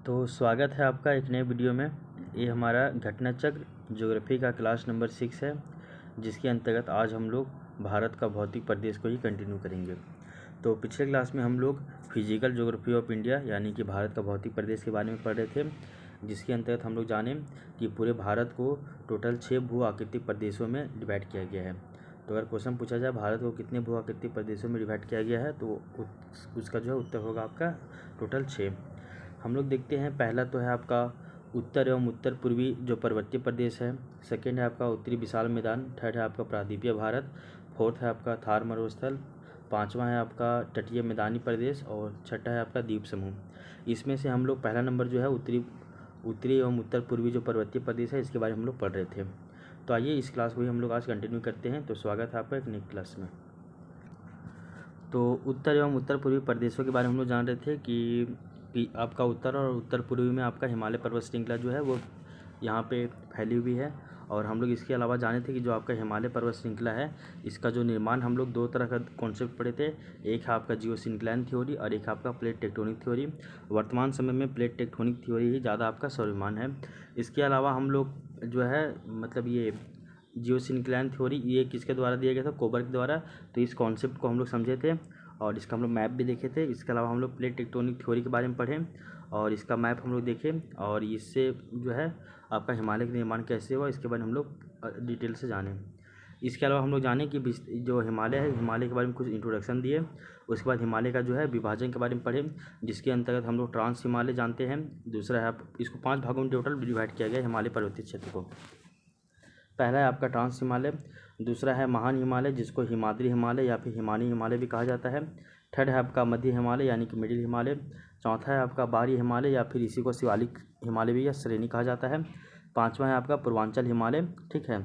तो स्वागत है आपका एक नए वीडियो में। ये हमारा घटना चक्र ज्योग्राफी का क्लास नंबर 6 है, जिसके अंतर्गत आज हम लोग भारत का भौतिक प्रदेश को ही कंटिन्यू करेंगे। तो पिछले क्लास में हम लोग फिजिकल ज्योग्राफी ऑफ इंडिया यानी कि भारत का भौतिक प्रदेश के बारे में पढ़ रहे थे, जिसके अंतर्गत हम लोग जाने कि पूरे भारत को टोटल 6 भू आकृतिक प्रदेशों में डिवाइड किया गया है। तो अगर क्वेश्चन पूछा जाए भारत को कितने भू आकृतिक प्रदेशों में डिवाइड किया गया है, तो उसका जो है उत्तर होगा आपका टोटल 6। हम लोग देखते हैं, पहला तो है आपका उत्तर एवं उत्तर पूर्वी जो पर्वतीय प्रदेश है। सेकंड है आपका उत्तरी विशाल मैदान। थर्ड है आपका प्रायद्वीपीय भारत। फोर्थ है आपका थार मरुस्थल। पांचवा है आपका तटीय मैदानी प्रदेश और छठा है आपका द्वीप समूह। इसमें से हम लोग पहला नंबर जो है उत्तरी एवं उत्तर पूर्वी जो पर्वतीय प्रदेश है, इसके बारे में हम लोग पढ़ रहे थे। तो आइए इस क्लास को ही हम लोग आज कंटिन्यू करते हैं। तो स्वागत है आपका एक नई क्लास में। तो उत्तर एवं उत्तर पूर्वी प्रदेशों के बारे में हम लोग जान रहे थे कि आपका उत्तर और उत्तर पूर्वी में आपका हिमालय पर्वत श्रृंखला जो है वो यहाँ पे फैली हुई है। और हम लोग इसके अलावा जाने थे कि जो आपका हिमालय पर्वत श्रृंखला है, इसका जो निर्माण हम लोग दो तरह का कॉन्सेप्ट पढ़े थे। एक है आपका जियोसिंक्लाइन थ्योरी और एक है आपका प्लेट टेक्टोनिक थ्योरी। वर्तमान समय में प्लेट टेक्टोनिक थ्योरी ही ज़्यादा आपका सर्वमान्य है। इसके अलावा हम लोग जो है मतलब ये जियोसिंक्लाइन थ्योरी ये किसके द्वारा दिया गया था, कोबर के द्वारा। तो इस कॉन्सेप्ट को हम लोग समझे थे और इसका हम लोग मैप भी देखे थे। इसके अलावा हम लोग प्लेट टेक्टोनिक थ्योरी के बारे में पढ़े और इसका मैप हम लोग देखे, और इससे जो है आपका हिमालय का निर्माण कैसे हुआ इसके बारे में हम लोग डिटेल से जाने। इसके अलावा हम लोग जाने कि जो हिमालय है, हिमालय के बारे में कुछ इंट्रोडक्शन दिए। उसके बाद हिमालय का जो है विभाजन के बारे में पढ़े, जिसके अंतर्गत हम लोग ट्रांस हिमालय जानते हैं। दूसरा है इसको 5 भागों में टोटल डिवाइड किया गया हिमालय पर्वतीय क्षेत्र को। पहला है आपका ट्रांस हिमालय। दूसरा है महान हिमालय, जिसको हिमाद्री हिमालय या फिर हिमानी हिमालय भी कहा जाता है। थर्ड है आपका मध्य हिमालय यानी कि मिडिल हिमालय। चौथा है आपका बाहरी हिमालय या फिर इसी को शिवालिक हिमालय भी या श्रेणी कहा जाता है। पांचवा है आपका पूर्वांचल हिमालय। ठीक है,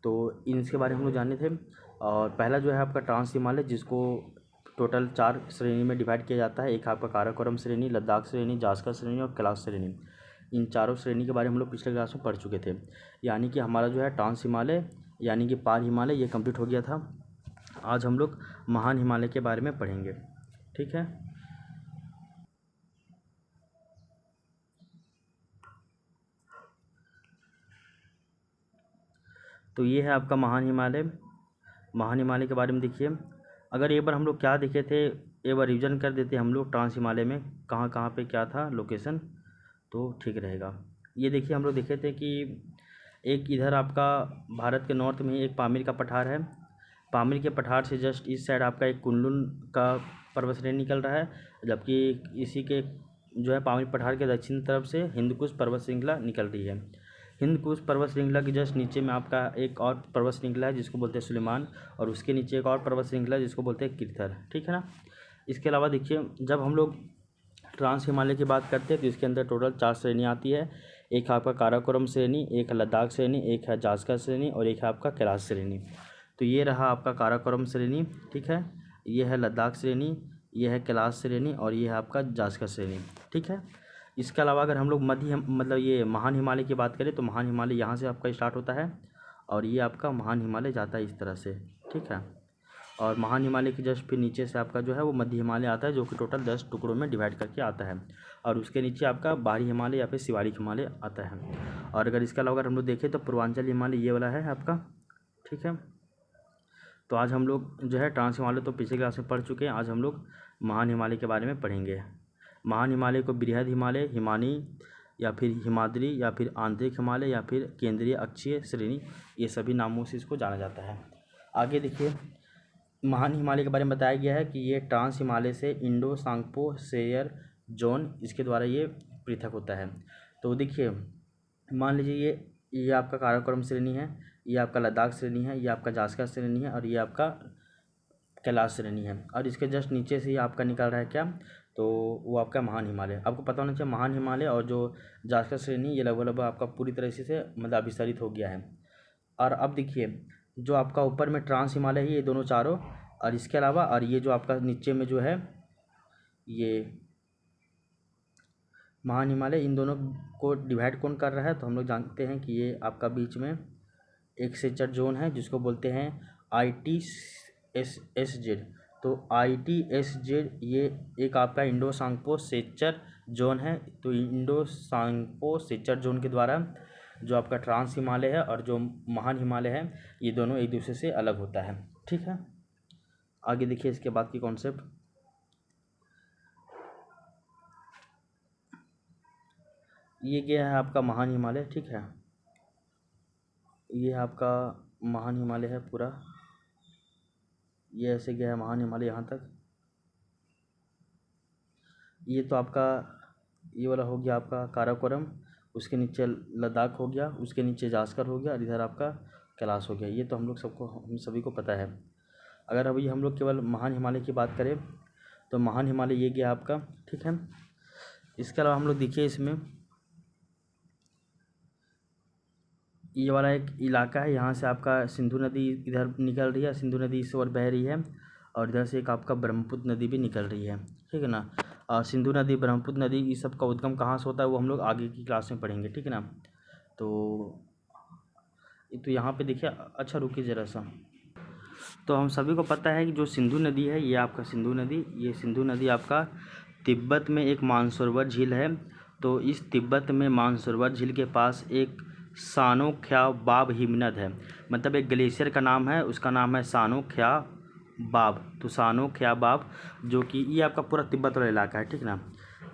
तो इनके बारे में हम लोग जाने थे। और पहला जो है आपका ट्रांस हिमालय, जिसको टोटल 4 श्रेणी में डिवाइड किया जाता है। एक आपका काराकोरम श्रेणी, लद्दाख श्रेणी, जास्कर श्रेणी और कैलाश श्रेणी। इन चारों श्रेणी के बारे में हम लोग पिछले क्लास में पढ़ चुके थे। यानी कि हमारा जो है ट्रांस हिमालय यानी कि पार हिमालय ये कंप्लीट हो गया था। आज हम लोग महान हिमालय के बारे में पढ़ेंगे। ठीक है, तो ये है आपका महान हिमालय। महान हिमालय के बारे में देखिए, अगर एक बार हम लोग क्या देखे थे, एक बार रिविजन कर देते हम लोग ट्रांस हिमालय में कहाँ कहाँ पे क्या था लोकेशन, तो ठीक रहेगा। ये देखिए हम लोग देखे थे कि एक इधर आपका भारत के नॉर्थ में एक पामीर का पठार है। पामीर के पठार से जस्ट इस साइड आपका एक कुनलुन का पर्वत श्रेणी निकल रहा है, जबकि इसी के जो है पामीर पठार के दक्षिण तरफ से हिंदकुश पर्वत श्रृंखला निकल रही है। हिंदकुश पर्वत श्रृंखला के जस्ट नीचे में आपका एक और पर्वत श्रृंखला है जिसको बोलते हैं सुलेमान, और उसके नीचे एक और पर्वत श्रृंखला है जिसको बोलते हैं किरथर। ठीक है ना। इसके अलावा देखिए, जब हम लोग ट्रांस हिमालय की बात करते हैं तो इसके अंदर टोटल 4 श्रेणी आती है। एक है आपका काराकोरम श्रेणी, एक है लद्दाख श्रेणी, एक है जास्कर श्रेणी और एक है आपका कैलाश श्रेणी। तो ये रहा आपका काराकोरम श्रेणी। ठीक है, ये है लद्दाख श्रेणी, ये है कैलाश श्रेणी और ये है आपका जास्कर श्रेणी। ठीक है, इसके अलावा अगर हम लोग मतलब ये महान हिमालय की बात करें तो महान हिमालय यहाँ से आपका स्टार्ट होता है और ये आपका महान हिमालय जाता है इस तरह से। ठीक है, और महान हिमालय के जस्ट फिर नीचे से आपका जो है वो मध्य हिमालय आता है, जो कि टोटल 10 टुकड़ों में डिवाइड करके आता है, और उसके नीचे आपका बाहरी हिमालय या फिर शिवालिक हिमालय आता है। और अगर इसके अलावा अगर हम लोग देखें तो पूर्वांचल हिमालय ये वाला है आपका। ठीक है, तो आज हम लोग जो है ट्रांस हिमालय तो पिछले क्लास में पढ़ चुके हैं। आज हम लोग महान हिमालय के बारे में पढ़ेंगे। महान हिमालय को बृहद हिमालय, हिमानी या फिर हिमाद्री या फिर आंतरिक हिमालय या फिर केंद्रीय अक्षीय श्रेणी, ये सभी नामों से इसको जाना जाता है। आगे देखिए, महान हिमालय के बारे में बताया गया है कि ये ट्रांस हिमालय से इंडो सांगपो शेयर जोन इसके द्वारा ये पृथक होता है। तो देखिए, मान लीजिए ये आपका काराकोरम श्रेणी है, ये आपका लद्दाख श्रेणी है, ये आपका जास्कर श्रेणी है और ये आपका कैलाश श्रेणी है, और इसके जस्ट नीचे से ही आपका निकल रहा है क्या, तो वो आपका महान हिमालय। आपको पता होना चाहिए महान हिमालय और जो जास्कर श्रेणी ये लगभग आपका पूरी तरह से मतलब अभिसरित हो गया है। और अब देखिए, जो आपका ऊपर में ट्रांस हिमालय है ये दोनों चारों, और इसके अलावा और ये जो आपका नीचे में जो है ये महान हिमालय, इन दोनों को डिवाइड कौन कर रहा है, तो हम लोग जानते हैं कि ये आपका बीच में एक सेचर जोन है जिसको बोलते हैं ITSSZ। तो ITSZ ये एक आपका इंडो सांगपो सेचर जोन है, तो इंडो सांगपो सेचर जोन के द्वारा जो आपका ट्रांस हिमालय है और जो महान हिमालय है, ये दोनों एक दूसरे से अलग होता है। ठीक है, आगे देखिए इसके बाद की कॉन्सेप्ट। ये गया है आपका महान हिमालय। ठीक है, ये आपका महान हिमालय है पूरा, ये ऐसे गया है महान हिमालय यहाँ तक। ये तो आपका ये वाला हो गया आपका काराकोरम, उसके नीचे लद्दाख हो गया, उसके नीचे जास्कर हो गया और इधर आपका कैलाश हो गया। ये तो हम सभी को पता है। अगर अभी हम लोग केवल महान हिमालय की बात करें तो महान हिमालय ये गया आपका। ठीक है, इसके अलावा हम लोग देखिए इसमें ये वाला एक इलाका है, यहाँ से आपका सिंधु नदी इधर निकल रही है, सिंधु नदी इस ओर बह रही है और इधर से एक आपका ब्रह्मपुत्र नदी भी निकल रही है। ठीक है ना, और सिंधु नदी, ब्रह्मपुत्र नदी, इस सब का उद्गम कहाँ से होता है वो हम लोग आगे की क्लास में पढ़ेंगे। ठीक है ना, तो यहाँ पे देखिए, अच्छा रुकिए ज़रा सा। तो हम सभी को पता है कि जो सिंधु नदी है, ये आपका सिंधु नदी, ये सिंधु नदी आपका तिब्बत में एक मानसरोवर झील है। तो इस तिब्बत में मानसरोवर झील के पास एक सानोख्याबाब हिमनद है, मतलब एक ग्लेशियर का नाम है, उसका नाम है सानोख्याबाब। तो सानोख्याबाब जो कि ये आपका पूरा तिब्बत वाला इलाका है। ठीक ना,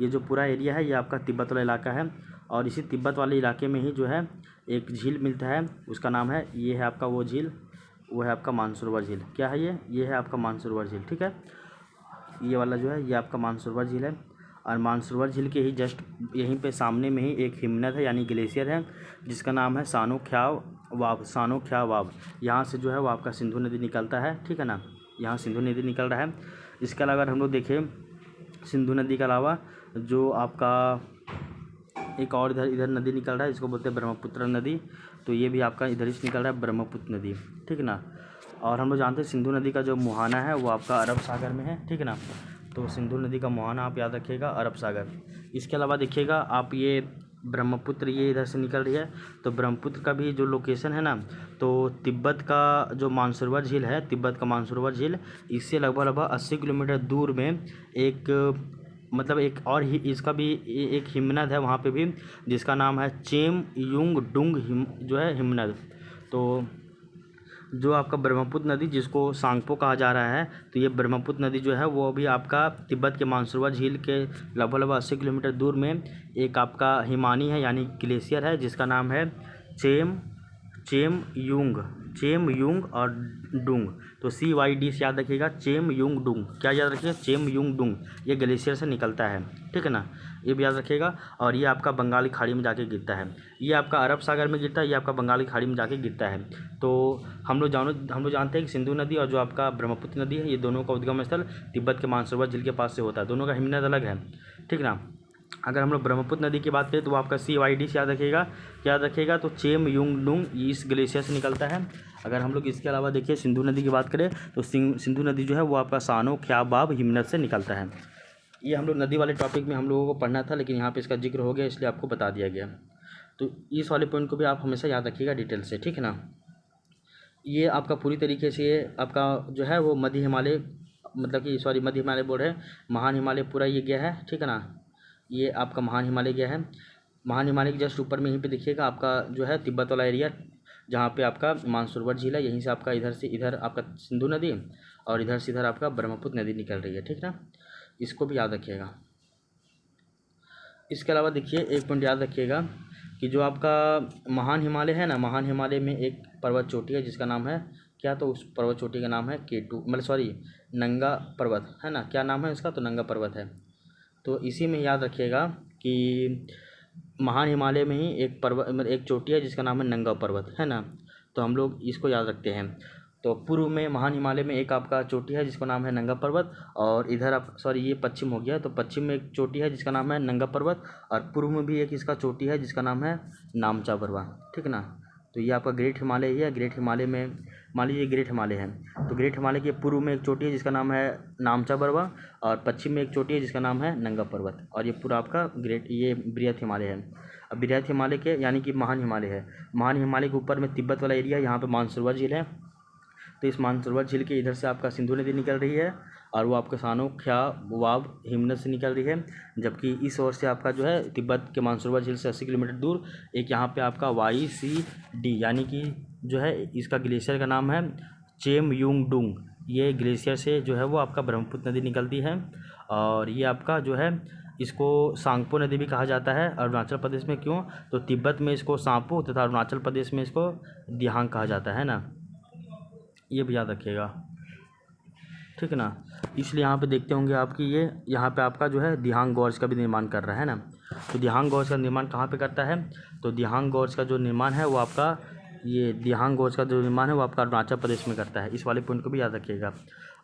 ये जो पूरा एरिया है ये आपका तिब्बत वाला इलाका है और इसी तिब्बत वाले इलाके में ही जो है एक झील मिलता है, उसका नाम है, ये है आपका वो झील, वो है आपका मानसरोवर झील। क्या है ये है आपका मानसरोवर झील। ठीक है, ये वाला जो है ये आपका मानसरोवर झील है और मानसरोवर झील के ही जस्ट यहीं पे सामने में ही एक हिमनद है यानी ग्लेशियर है, जिसका नाम है सानोख्यावाब। यहाँ से जो है वो आपका सिंधु नदी निकलता है। ठीक है ना, यहाँ सिंधु नदी निकल रहा है। इसके अलावा अगर हम लोग देखें सिंधु नदी के अलावा जो आपका एक और इधर नदी निकल रहा है, इसको बोलते हैं ब्रह्मपुत्र नदी, तो ये भी आपका इधर से निकल रहा है, ब्रह्मपुत्र नदी। ठीक है ना, और हम लोग जानते हैं सिंधु नदी का जो मुहाना है वो आपका अरब सागर में है। ठीक है ना, तो सिंधु नदी का मुहाना आप याद रखिएगा, अरब सागर। इसके अलावा देखिएगा आप, ये ब्रह्मपुत्र ये इधर से निकल रही है, तो ब्रह्मपुत्र का भी जो लोकेशन है ना, तो तिब्बत का जो मानसरोवर झील है, तिब्बत का मानसरोवर झील, इससे लगभग 80 किलोमीटर दूर में एक मतलब एक और ही इसका भी एक हिमनद है वहाँ पे भी, जिसका नाम है चेम युंग डुंग जो है हिमनद। तो जो आपका ब्रह्मपुत्र नदी जिसको सांगपो कहा जा रहा है, तो ये ब्रह्मपुत्र नदी जो है वो भी आपका तिब्बत के मानसरोवर झील के लगभग 80 किलोमीटर दूर में एक आपका हिमानी है यानी ग्लेशियर है, जिसका नाम है चेम युंग और डुंग। तो CYD से याद रखिएगा, चेम युंग डुंग। क्या याद रखिएगा? चेम युंग डुंग, ये ग्लेशियर से निकलता है। ठीक है ना, ये भी याद रखिएगा। और ये आपका बंगाल की खाड़ी में जाके गिरता है, ये आपका अरब सागर में गिरता है, ये आपका बंगाल की खाड़ी में जाके गिरता है। तो हम लोग जानते हैं कि सिंधु नदी और जो आपका ब्रह्मपुत्र नदी है, ये दोनों का उद्गम स्थल तिब्बत के मानसरोवर झील के पास से होता है, दोनों का हिमनद अलग है। ठीक ना, अगर हम लोग ब्रह्मपुत्र नदी की बात करें तो वो आपका CYD से याद रखिएगा, तो चेम युंग डुंग इस ग्लेशियर से निकलता है। अगर हम लोग इसके अलावा देखिए सिंधु नदी की बात करें तो सिंधु नदी जो है वो आपका सानोख्याबाब हिमनद से निकलता है। ये हम लोग नदी वाले टॉपिक में हम लोगों को पढ़ना था, लेकिन यहाँ पे इसका जिक्र हो गया इसलिए आपको बता दिया गया। तो इस वाले पॉइंट को भी आप हमेशा याद रखिएगा डिटेल से। ठीक है ना, ये आपका पूरी तरीके से आपका जो है वो मध्य हिमालय, मतलब कि सॉरी मध्य हिमालय बोर्ड है, महान हिमालय पूरा ये गया है। ठीक है ना, ये आपका महान हिमालय गया है। महान हिमालय के जस्ट ऊपर में यहीं पे देखिएगा आपका जो है तिब्बत वाला एरिया, जहाँ पे आपका मानसरोवर झील है, यहीं से आपका इधर से इधर आपका सिंधु नदी और इधर से इधर आपका ब्रह्मपुत्र नदी निकल रही है। ठीक ना, इसको भी याद रखिएगा। इसके अलावा देखिए एक पॉइंट याद रखिएगा कि जो आपका महान हिमालय है ना, महान हिमालय में एक पर्वत चोटी है जिसका नाम है क्या, तो उस पर्वत चोटी का नाम है K2, मतलब सॉरी नंगा पर्वत है ना, क्या नाम है इसका, तो नंगा पर्वत है। तो इसी में याद रखिएगा कि महान हिमालय में ही एक पर्वत, मतलब एक चोटी है जिसका नाम है नंगा पर्वत है ना, तो हम लोग इसको याद रखते हैं। तो पूर्व में महान हिमालय में एक आपका चोटी है जिसका नाम है नंगा पर्वत, और इधर आप सॉरी ये पश्चिम हो गया, तो पश्चिम में एक चोटी है जिसका नाम है नंगा पर्वत, और पूर्व में भी एक इसका चोटी है जिसका नाम है नामचा बरवा। ठीक है ना, तो ये आपका ग्रेट हिमालय ही है। ग्रेट हिमालय में मान लीजिए ग्रेट हिमालय है, तो ग्रेट हिमालय के पूर्व में एक चोटी है जिसका नाम है नामचा बरवा, और पश्चिम में एक चोटी है जिसका नाम है नंगा पर्वत, और ये पूरा आपका ये बृहत हिमालय है। अब बृहत हिमालय के यानी कि महान हिमालय है, महान हिमालय के ऊपर में तिब्बत वाला एरिया, यहाँ पर मानसरोवर झील है। तो इस मानसरोवर झील के इधर से आपका सिंधु नदी निकल रही है और वो आपके सानो ख्या वाब हिमनद से निकल रही है। जबकि इस ओर से आपका जो है तिब्बत के मानसरोवर झील से 80 किलोमीटर दूर एक यहाँ पे आपका YCD यानी कि जो है इसका ग्लेशियर का नाम है चेम यूंग डुंग। ये ग्लेशियर से जो है वो आपका ब्रह्मपुत्र नदी निकलती है। और ये आपका जो है इसको सांगपो नदी भी कहा जाता है अरुणाचल प्रदेश में। क्यों? तो तिब्बत में इसको सांपो तथा अरुणाचल प्रदेश में इसको दिहांग कहा जाता है ना, ये भी याद रखिएगा, ठीक है ना। इसलिए यहाँ पे देखते होंगे आपकी ये यहाँ पे आपका जो है दिहांग गॉर्ज का भी निर्माण कर रहा है ना। तो दिहांग गॉर्ज का निर्माण कहाँ पे करता है? तो दिहांग गॉर्ज का जो निर्माण है वो आपका ये दिहांग गॉर्ज का जो निर्माण है वो आपका अरुणाचल प्रदेश में करता है। इस वाले पॉइंट को भी याद रखिएगा।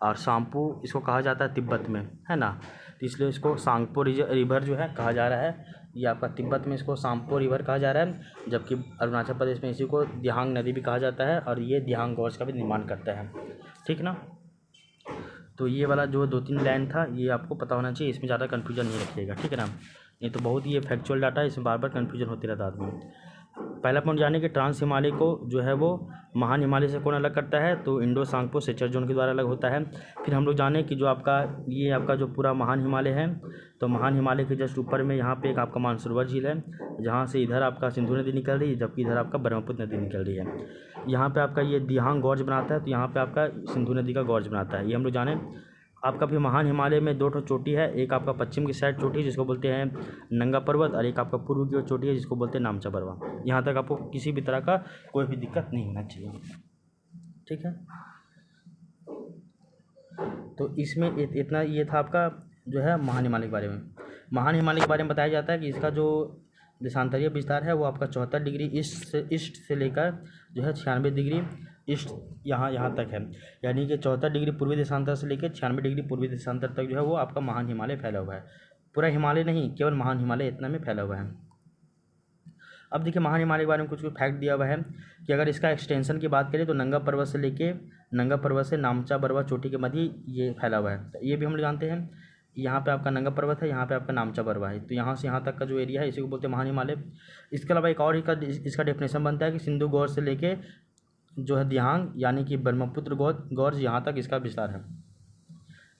और सांपो इसको कहा जाता है तिब्बत में, है ना, तो इसलिए इसको सांगपो रिवर जो है कहा जा रहा है। ये आपका तिब्बत में इसको सांपो रिवर कहा जा रहा है, जबकि अरुणाचल प्रदेश में इसी को दिहांग नदी भी कहा जाता है। और ये दिहांग गॉर्ज का भी निर्माण करता है, ठीक ना। तो ये वाला जो 2-3 लाइन था ये आपको पता होना चाहिए, इसमें ज़्यादा कन्फ्यूजन नहीं रखिएगा, ठीक है ना। ये तो बहुत ही फैक्चुअल डाटा है, इसमें बार बार कन्फ्यूजन होती रहता है आदमी। पहला पॉइंट जाने कि ट्रांस हिमालय को जो है वो महान हिमालय से कौन अलग करता है? तो इंडो सांगपो सेचर जोन के द्वारा अलग होता है। फिर हम लोग जाने कि जो आपका ये आपका जो पूरा महान हिमालय है, तो महान हिमालय के जस्ट ऊपर में यहाँ पे एक आपका मानसरोवर झील है, जहाँ से इधर आपका सिंधु नदी निकल रही है, जबकि इधर आपका ब्रह्मपुत्र नदी निकल रही है। यहाँ पे आपका ये दिहांग गॉर्ज बनाता है, तो यहाँ पे आपका सिंधु नदी का गॉर्ज बनाता है। ये हम लोग जाने। आपका भी महान हिमालय में 2 ठो चोटी है, एक आपका पश्चिम की साइड चोटी है जिसको बोलते हैं नंगा पर्वत, और एक आपका पूर्व की ओर चोटी है जिसको बोलते हैं नामचा पर्वत। यहाँ तक आपको किसी भी तरह का कोई भी दिक्कत नहीं होना चाहिए, ठीक है। तो इसमें इतना ये था आपका जो है महान हिमालय के बारे में। महान हिमालय के बारे में बताया जाता है कि इसका जो देशांतरीय विस्तार है वो आपका 74 डिग्री ईस्ट से लेकर जो है 96 डिग्री ईस्ट यहाँ तक है। यानी कि 74 डिग्री पूर्वी देशांतर से लेकर 96 डिग्री पूर्वी देशांतर तक जो है वो आपका महान हिमालय फैला हुआ है। पूरा हिमालय नहीं, केवल महान हिमालय इतना में फैला हुआ है। अब देखिए महान हिमालय के बारे में कुछ फैक्ट दिया हुआ है कि अगर इसका एक्सटेंशन की बात करें तो नंगा पर्वत से नामचा बरवा चोटी के मध्य ये फैला हुआ है। तो ये भी हम लोग जानते हैं। यहाँ पे आपका नंगा पर्वत है, यहाँ पे आपका नामचा बरवा है, तो यहाँ से यहाँ तक का जो एरिया है इसी को बोलते हैं महान हिमालय। इसके अलावा एक और इसका डेफिनेशन बनता है कि सिंधु गौर से लेके जो है दिहांग यानी कि ब्रह्मपुत्र गौर्ज यहाँ तक इसका विस्तार है।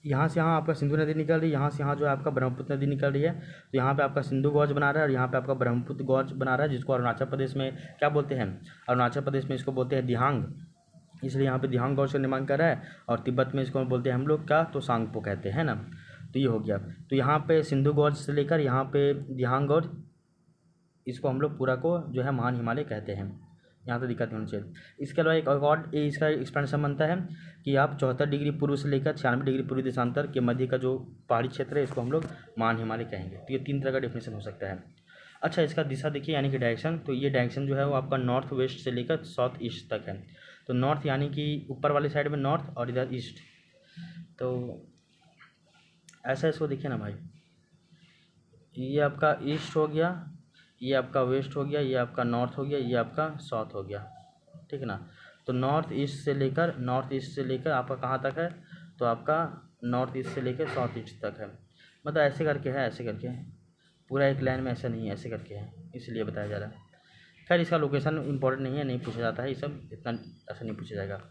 यहाँ से यहाँ आपका सिंधु नदी निकल रही है, यहाँ से यहाँ जो है आपका ब्रह्मपुत्र नदी निकल रही है, तो यहाँ पे आपका सिंधु गॉर्ज बना रहा है और यहाँ पे आपका ब्रह्मपुत्र गॉर्ज बना रहा है, जिसको अरुणाचल प्रदेश में क्या बोलते हैं? अरुणाचल प्रदेश में इसको बोलते हैं दिहांग, इसलिए यहाँ पे दिहांग गॉर्ज का निर्माण कर रहा है। और तिब्बत में इसको बोलते हैं हम लोग क्या? तो सांगपो कहते हैं ना। तो ये हो गया। तो यहाँ पे सिंधु गॉर्ज से लेकर यहाँ पे दिहांग गॉर्ज, इसको हम लोग पूरा को जो है महान हिमालय कहते हैं। यहाँ तो दिक्कत नहीं होनी चाहिए। इसके अलावा एक और इसका एक्सपेंशन बनता है कि आप 74 डिग्री पूर्व से लेकर 96 डिग्री पूर्वी देशांतर के मध्य का जो पहाड़ी क्षेत्र है इसको हम लोग महान हिमालय कहेंगे। तो ये 3 तरह का डेफिनेशन हो सकता है। अच्छा, इसका दिशा देखिए यानी कि डायरेक्शन, तो ये डायरेक्शन जो है वो आपका नॉर्थ वेस्ट से लेकर साउथ ईस्ट तक है। तो नॉर्थ यानी कि ऊपर वाले साइड में नॉर्थ और इधर ईस्ट, तो ऐसा इसको देखिए ना भाई, ये आपका ईस्ट हो गया, ये आपका वेस्ट हो गया, ये आपका नॉर्थ हो गया, ये आपका साउथ हो गया, ठीक है ना। तो नॉर्थ ईस्ट से लेकर आपका कहाँ तक है? तो आपका नॉर्थ ईस्ट से लेकर साउथ ईस्ट तक है। मतलब ऐसे करके है, ऐसे करके पूरा एक लाइन में ऐसा नहीं है, ऐसे करके है, इसलिए बताया जा रहा है। खैर इसका लोकेशन इंपॉर्टेंट नहीं है, नहीं पूछा जाता है, ये सब इतना ऐसा नहीं पूछा जाएगा।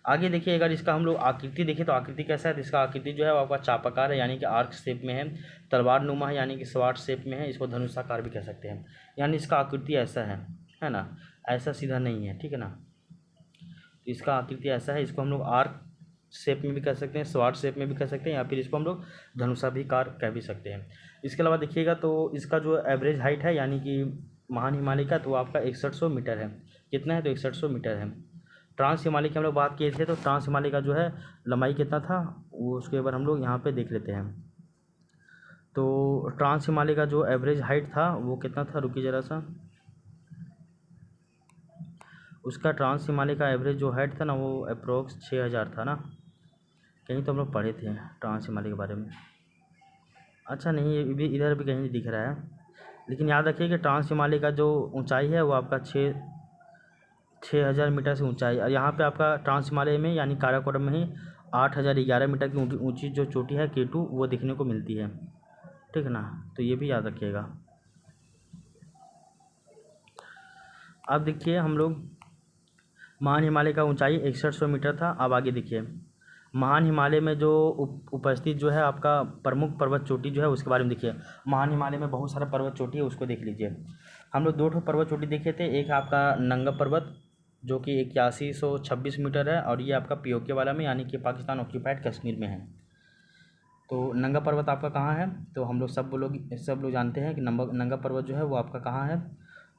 आगे देखिए, अगर इसका हम लोग आकृति देखें तो आकृति कैसा है? तो इसका आकृति जो है वो आपका चापाकार है, यानी कि आर्क शेप में है। तलवार नुमा है, यानी कि स्वाट शेप में है। इसको धनुषाकार भी कह सकते हैं, यानी इसका आकृति ऐसा है ना, ऐसा सीधा नहीं है, ठीक है ना। तो इसका आकृति ऐसा है, इसको हम लोग आर्क शेप में भी कह सकते हैं, स्वाट शेप में भी कह सकते हैं, या फिर इसको हम लोग धनुषाभिकार कह भी सकते हैं। इसके अलावा देखिएगा तो इसका जो एवरेज हाइट है यानी कि महान हिमालय का, तो वो आपका 6100 मीटर है। कितना है? तो 6100 मीटर है। ट्रांस हिमालय की हम लोग बात किए थे, तो ट्रांस हिमालय का जो है लंबाई कितना था वो उसके बार हम लोग यहाँ पे देख लेते हैं। तो ट्रांस हिमालय का जो एवरेज हाइट था वो कितना था? रुकिए ज़रा सा, उसका ट्रांस हिमालय का एवरेज जो हाइट था ना वो अप्रोक्स 6000 था ना। कहीं तो हम लोग पढ़े थे ट्रांस हिमालय के बारे में। अच्छा नहीं, ये भी इधर भी कहीं दिख रहा है, लेकिन याद रखिए कि ट्रांस हिमालय का जो ऊंचाई है वो आपका 6000 मीटर से ऊंचाई। और यहाँ पे आपका ट्रांस हिमालय में यानी काराकोरम में ही 8011 मीटर की ऊंची जो चोटी है K2 वो देखने को मिलती है, ठीक है ना। तो ये भी याद रखिएगा। अब देखिए हम लोग महान हिमालय का ऊंचाई 6100 मीटर था। अब आगे देखिए महान हिमालय में जो उपस्थित जो है आपका प्रमुख पर्वत चोटी जो है उसके बारे में देखिए। महान हिमालय में बहुत सारा पर्वत चोटी है, उसको देख लीजिए। हम लोग 2 पर्वत चोटी देखे थे। एक आपका नंगा पर्वत जो कि 8126 मीटर है, और ये आपका पीओके वाला में यानी कि पाकिस्तान ऑक्यूपाइड कश्मीर में है। तो नंगा पर्वत आपका कहाँ है? तो हम लोग सब लोग जानते हैं कि नंगा पर्वत जो है वो आपका कहाँ है।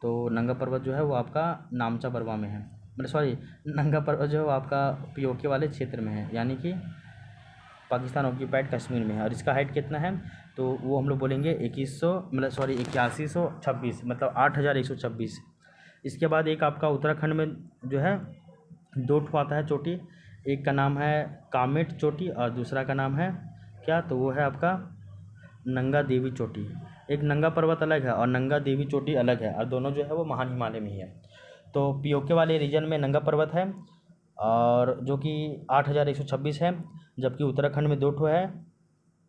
तो नंगा पर्वत जो है वो आपका नामचा बरवा में है, मतलब सॉरी, नंगा पर्वत जो है वो आपका पीओके वाले क्षेत्र में है, यानी कि पाकिस्तान ऑक्यूपाइड कश्मीर में है। और इसका हाइट कितना है? तो वो हम लोग बोलेंगे 8126, मतलब 8126। इसके बाद एक आपका उत्तराखंड में जो है 2 आता है चोटी। एक का नाम है कामेट चोटी और दूसरा का नाम है क्या? तो वो है आपका नंगा देवी चोटी। एक नंगा पर्वत अलग है और नंगा देवी चोटी अलग है, और दोनों जो है वो महान हिमालय में ही है। तो पीओके वाले रीजन में नंगा पर्वत है और जो कि 8126 है, जबकि उत्तराखंड में 2 है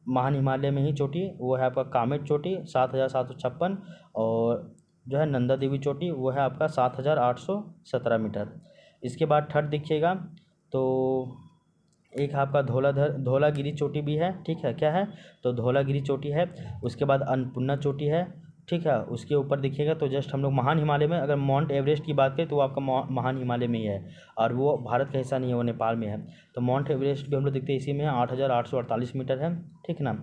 महान हिमालय में ही चोटी, वो है आपका कामेट चोटी 7756, और जो है नंदा देवी चोटी वो है आपका 7817 मीटर। इसके बाद थर्ड देखिएगा तो एक आपका धौलागिरी चोटी भी है, ठीक है, क्या है? तो धौलागिरी चोटी है। उसके बाद अन्नपूर्णा चोटी है, ठीक है। उसके ऊपर देखिएगा तो जस्ट हम लोग महान हिमालय में अगर माउंट एवरेस्ट की बात करें तो वो आपका महान हिमालय में ही है, और वो भारत का हिस्सा नहीं है, वो नेपाल में है। तो माउंट एवरेस्ट भी हम लोग देखते हैं इसी में है, 8848 मीटर है, ठीक ना।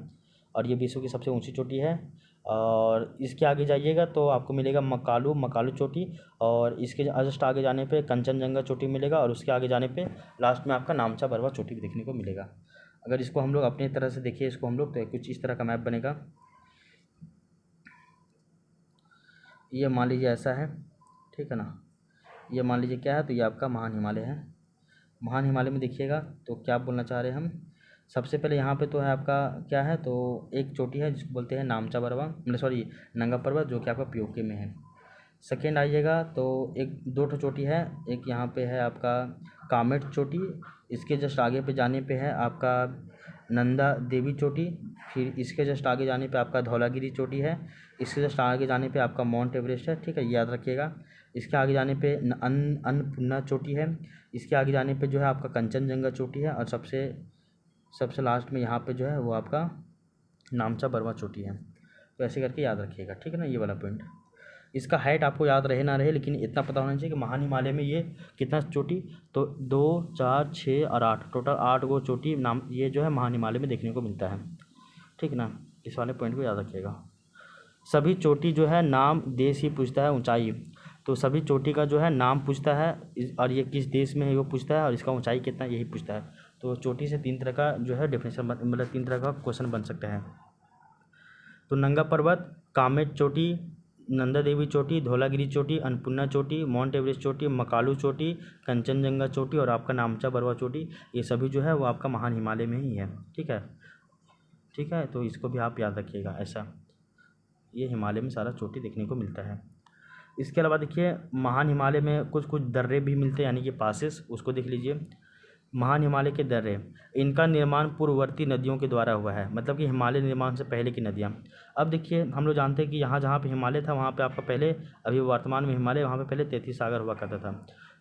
और ये विश्व की सबसे ऊंची चोटी है। और इसके आगे जाइएगा तो आपको मिलेगा मकालू चोटी, और इसके जस्ट आगे जाने पे कंचनजंगा चोटी मिलेगा, और उसके आगे जाने पे लास्ट में आपका नामचा बरवा चोटी भी देखने को मिलेगा। अगर इसको हम लोग अपनी तरह से देखिए इसको हम लोग, तो कुछ इस तरह का मैप बनेगा। ये मान लीजिए ऐसा है, ठीक है ना। ये मान लीजिए क्या है, तो ये आपका महान हिमालय है। महान हिमालय में देखिएगा तो क्या बोलना चाह रहे हैं हम। सबसे पहले यहाँ पे तो है आपका क्या है, तो एक चोटी है जिसको बोलते हैं नामचा बरवा, मतलब सॉरी नंगा पर्वत, जो कि आपका पीओके में है। सेकेंड आइएगा तो एक 2 चोटी है। एक यहाँ पे है आपका कामेट चोटी, इसके जस्ट आगे पे जाने पे है आपका नंदा देवी चोटी, फिर इसके जस्ट आगे जाने पे आपका धौलागिरी चोटी है, इसके जस्ट आगे जाने पे आपका माउंट एवरेस्ट है, ठीक है, याद रखिएगा। इसके आगे जाने पे अन्नपूर्णा चोटी है। इसके आगे जाने पे जो है आपका कंचनजंगा चोटी है, और सबसे लास्ट में यहाँ पे जो है वो आपका नामचा बरवा चोटी है। तो ऐसे करके याद रखिएगा, ठीक है ना, ये वाला पॉइंट। इसका हाइट आपको याद रहे ना रहे, लेकिन इतना पता होना चाहिए कि महान हिमालय में ये कितना चोटी, तो 2, 4, 6 और 8, टोटल 8 गो चोटी नाम ये जो है महान हिमालय में देखने को मिलता है, ठीक ना। इस वाले पॉइंट को याद रखिएगा। सभी चोटी जो है नाम देश ही पूछता है, ऊंचाई, तो सभी चोटी का जो है नाम पूछता है, और ये किस देश में है वो पूछता है, और इसका ऊंचाई कितना यही पूछता है। तो चोटी से 3 तरह का जो है डेफिनेशन मतलब 3 तरह का क्वेश्चन बन सकता है। तो नंगा पर्वत, कामेट चोटी, नंदा देवी चोटी, धौलागिरी चोटी, अन्नपूर्णा चोटी, माउंट एवरेस्ट चोटी, मकालू चोटी, कंचनजंगा चोटी और आपका नामचा बरवा चोटी, ये सभी जो है वो आपका महान हिमालय में ही है, ठीक है, ठीक है। तो इसको भी आप याद रखिएगा, ऐसा ये हिमालय में सारा चोटी देखने को मिलता है। इसके अलावा देखिए महान हिमालय में कुछ दर्रे भी मिलते हैं, यानी कि पासेस, उसको देख लीजिए। महान हिमालय के दर्रे, इनका निर्माण पूर्ववर्ती नदियों के द्वारा हुआ है, मतलब कि हिमालय निर्माण से पहले की नदियाँ। अब देखिए हम लोग जानते हैं कि यहाँ जहाँ पे हिमालय था वहाँ पे आपका पहले, अभी वर्तमान में हिमालय, वहाँ पे पहले 33 सागर हुआ करता था।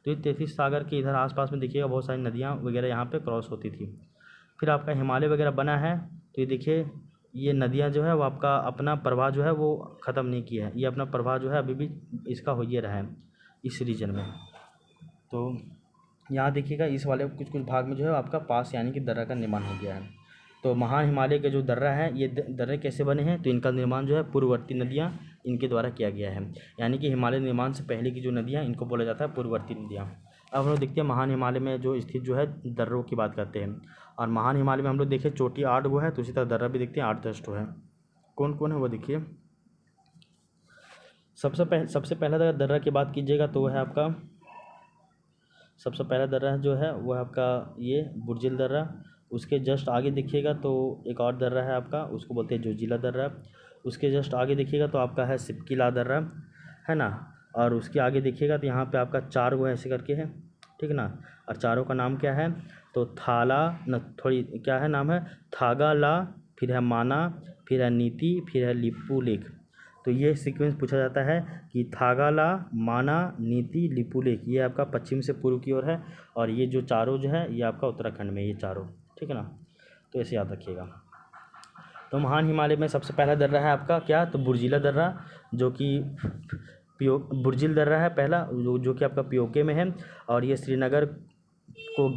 तो ये 33 सागर के इधर आसपास में देखिएगा बहुत सारी नदियाँ वगैरह यहाँ पे क्रॉस होती थी। फिर आपका हिमालय वगैरह बना है, तो ये देखिए ये नदियाँ जो है वो आपका अपना प्रवाह जो है वो ख़त्म नहीं किया है, ये अपना प्रवाह जो है अभी भी इसका हो ही रहा है इस रीजन में। तो यहाँ देखिएगा इस वाले कुछ भाग में जो है आपका पास यानी कि दर्रा का निर्माण हो गया है। तो महान हिमालय के जो दर्रा है, ये दर्रे कैसे बने हैं, तो इनका निर्माण जो है पूर्ववर्ती नदियाँ इनके द्वारा किया गया है, यानी कि हिमालय निर्माण से पहले की जो नदियाँ इनको बोला जाता है पूर्ववर्ती नदियाँ। अब हम लोग देखते हैं महान हिमालय में जो स्थित जो है दर्रों की बात करते हैं। और महान हिमालय में हम लोग देखें चोटी 8 गो है, तो उसी तरह दर्रा भी देखते हैं 8-10 ठो है। कौन कौन है वो देखिए। सबसे पहला दर्रा की बात कीजिएगा तो वो है आपका, सबसे पहला दर्रा जो है वो है आपका ये बुर्जिल दर्रा। उसके जस्ट आगे देखिएगा तो एक और दर्रा है आपका, उसको बोलते हैं जोजिला दर्रा। उसके जस्ट आगे देखिएगा तो आपका है सिपकिला दर्रा, है ना। और उसके आगे देखिएगा तो यहाँ पे आपका 4 गो ऐसे करके है, ठीक ना। और चारों का नाम क्या है, तो थाला न थोड़ी क्या है नाम है, थागाला, फिर है माना, फिर है नीति, फिर है लिपुलेख। तो ये सीक्वेंस पूछा जाता है कि थागाला, माना, नीति, लिपुलेख, ये आपका पश्चिम से पूर्व की ओर है, और ये जो चारों जो है ये आपका उत्तराखंड में, ये चारों, ठीक है ना। तो ऐसे याद रखिएगा। तो महान हिमालय में सबसे पहला दर्रा है आपका क्या, तो बुर्जिला दर्रा, जो कि बुर्जिल दर्रा है पहला, जो कि आपका पीओके में है। और ये श्रीनगर को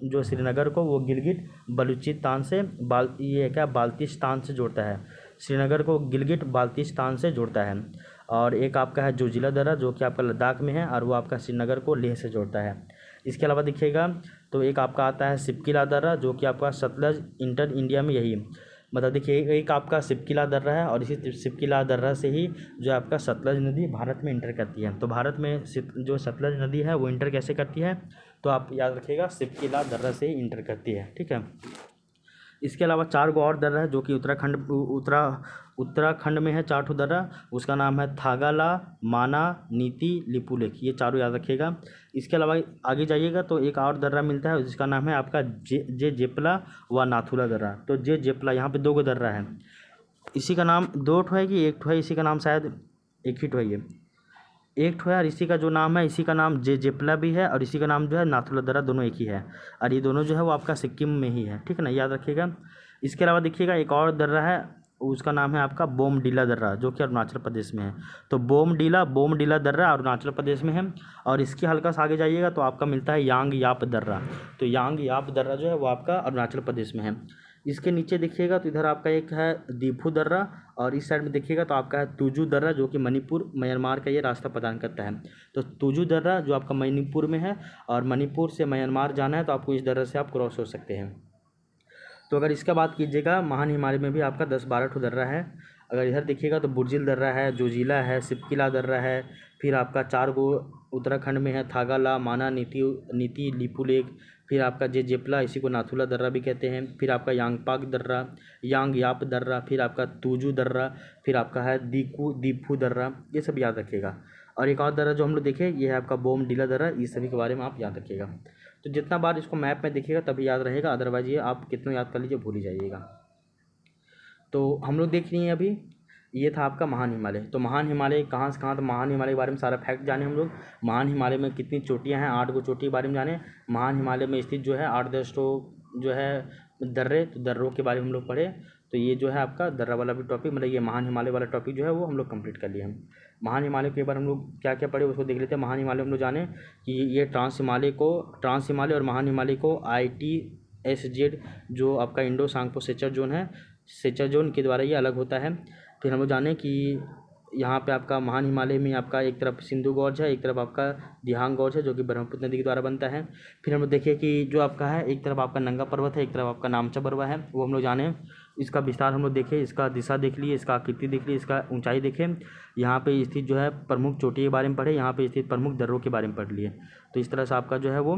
जो श्रीनगर को वो गिलगिट बलूचिस्तान से ये क्या बाल्टिस्तान से जोड़ता है। श्रीनगर को गिलगिट बाल्टिस्तान से जोड़ता है। और एक आपका है जोजिला दर्रा, जो कि आपका लद्दाख में है, और वो आपका श्रीनगर को लेह से जोड़ता है। इसके अलावा देखिएगा तो एक आपका आता है सिपकिला दर्रा, जो कि आपका सतलज इंटर इंडिया में, यही मतलब देखिए एक आपका सिपकिला दर्रा है, और इसी सिपकिला दर्रा से ही जो आपका सतलज नदी भारत में इंटर करती है। तो भारत में जो सतलज नदी है वो इंटर कैसे करती है, तो आप याद रखिएगा सिपकिला दर्रा से ही इंटर करती है, ठीक है। इसके अलावा 4 गो और दर्रा है जो कि उत्तराखंड में है। 4 ठो दर्रा, उसका नाम है थागाला, माना, नीति, लिपुलेख, ये चारों याद रखिएगा। इसके अलावा आगे जाइएगा तो एक और दर्रा मिलता है जिसका नाम है आपका जे जेपला व नाथुला दर्रा। तो जे जेपला, यहाँ पे 2 गो दर्रा है, इसी का नाम 2 ठो है कि 1 ठो है, इसी का नाम शायद 1 ही ठो है, ये 1 ठो है। और इसी का जो नाम है, इसी का नाम जे जेपला भी है, और इसी का नाम जो है नाथुला दर्रा, दोनों एक ही है। और ये दोनों जो है वो आपका सिक्किम में ही है, ठीक है ना, याद रखिएगा। इसके अलावा देखिएगा एक और दर्रा है, उसका नाम है आपका बोमडीला दर्रा, जो कि अरुणाचल प्रदेश में है। तो बोमडीला दर्रा अरुणाचल प्रदेश में है। और इसके हल्का सा आगे जाइएगा तो आपका मिलता है यांग याप दर्रा। तो यांग याप दर्रा जो है वो आपका अरुणाचल प्रदेश में है। इसके नीचे देखिएगा तो इधर आपका एक है दीफू दर्रा, और इस साइड में देखिएगा तो आपका है तुजू दर्रा, जो कि मणिपुर म्यांमार का ये रास्ता प्रदान करता है। तो तुजू दर्रा जो आपका मणिपुर में है, और मणिपुर से म्यांमार जाना है तो आपको इस दर्रा से आप क्रॉस हो सकते हैं। तो अगर इसका बात कीजिएगा, महान हिमालय में भी आपका 10-12 ठो दर्रा है। अगर इधर देखिएगा तो बुर्जिल दर्रा है, जोजिला है, सिपकिला दर्रा है, फिर आपका 4 गो उत्तराखंड में है, थागाला, माना, नीति, लिपुलेख, फिर आपका जे जेपला, इसी को नाथुला दर्रा भी कहते हैं, फिर आपका यांगपाक दर्रा, यांग याप दर्रा, फिर आपका तुजू दर्रा, फिर आपका है दीफू दर्रा, ये सब याद रखिएगा। और एक और दर्रा जो हम लोग देखें, ये है आपका बोमडीला दर्रा, इस सभी के बारे में आप याद रखिएगा। तो जितना बार इसको मैप में देखिएगा तभी याद रहेगा, अदरवाइज ये आप कितना याद कर लीजिए भूल ही जाइएगा। तो हम लोग देख लिए हैं अभी, ये था आपका महान हिमालय। तो महान हिमालय कहाँ से कहाँ, तो महान हिमालय के बारे में सारा फैक्ट जाने हम लोग। महान हिमालय में कितनी चोटियाँ हैं, 8 गो चोटी के बारे में जाने। महान हिमालय में स्थित जो है 8-10 ठो जो है दर्रे, तो दर्रों के बारे में हम लोग पढ़े। तो ये जो है आपका दर्रा वाला भी टॉपिक, मतलब ये महान हिमालय वाला टॉपिक जो है वो हम लोग कंप्लीट कर लिए हम। महान हिमालय के बारे में हम लोग क्या क्या पढ़े उसको देख लेते हैं। महान हिमालय हम लोग जाने कि ये ट्रांस हिमालय और महान हिमालय को ITSZ जो आपका इंडो सांगपो सेचर जोन है, सेचर जोन के द्वारा ये अलग होता है। फिर हम लोग जाने कि यहाँ पे आपका महान हिमालय में आपका एक तरफ सिंधु गॉर्ज है, एक तरफ आपका दिहांग गॉर्ज है, जो कि ब्रह्मपुत्र नदी के द्वारा बनता है। फिर हम लोग देखिए कि जो आपका है एक तरफ आपका नंगा पर्वत है, एक तरफ आपका नामचा पर्वत है, वो हम लोग जाने। इसका विस्तार हम लोग देखें, इसका दिशा देख लिए, इसका आकृति देख लिए, इसका ऊंचाई देखें। यहाँ पे स्थित जो है प्रमुख चोटी के बारे में पढ़े, यहाँ पे स्थित प्रमुख दर्रों के बारे में पढ़ लिए। तो इस तरह से आपका जो है वो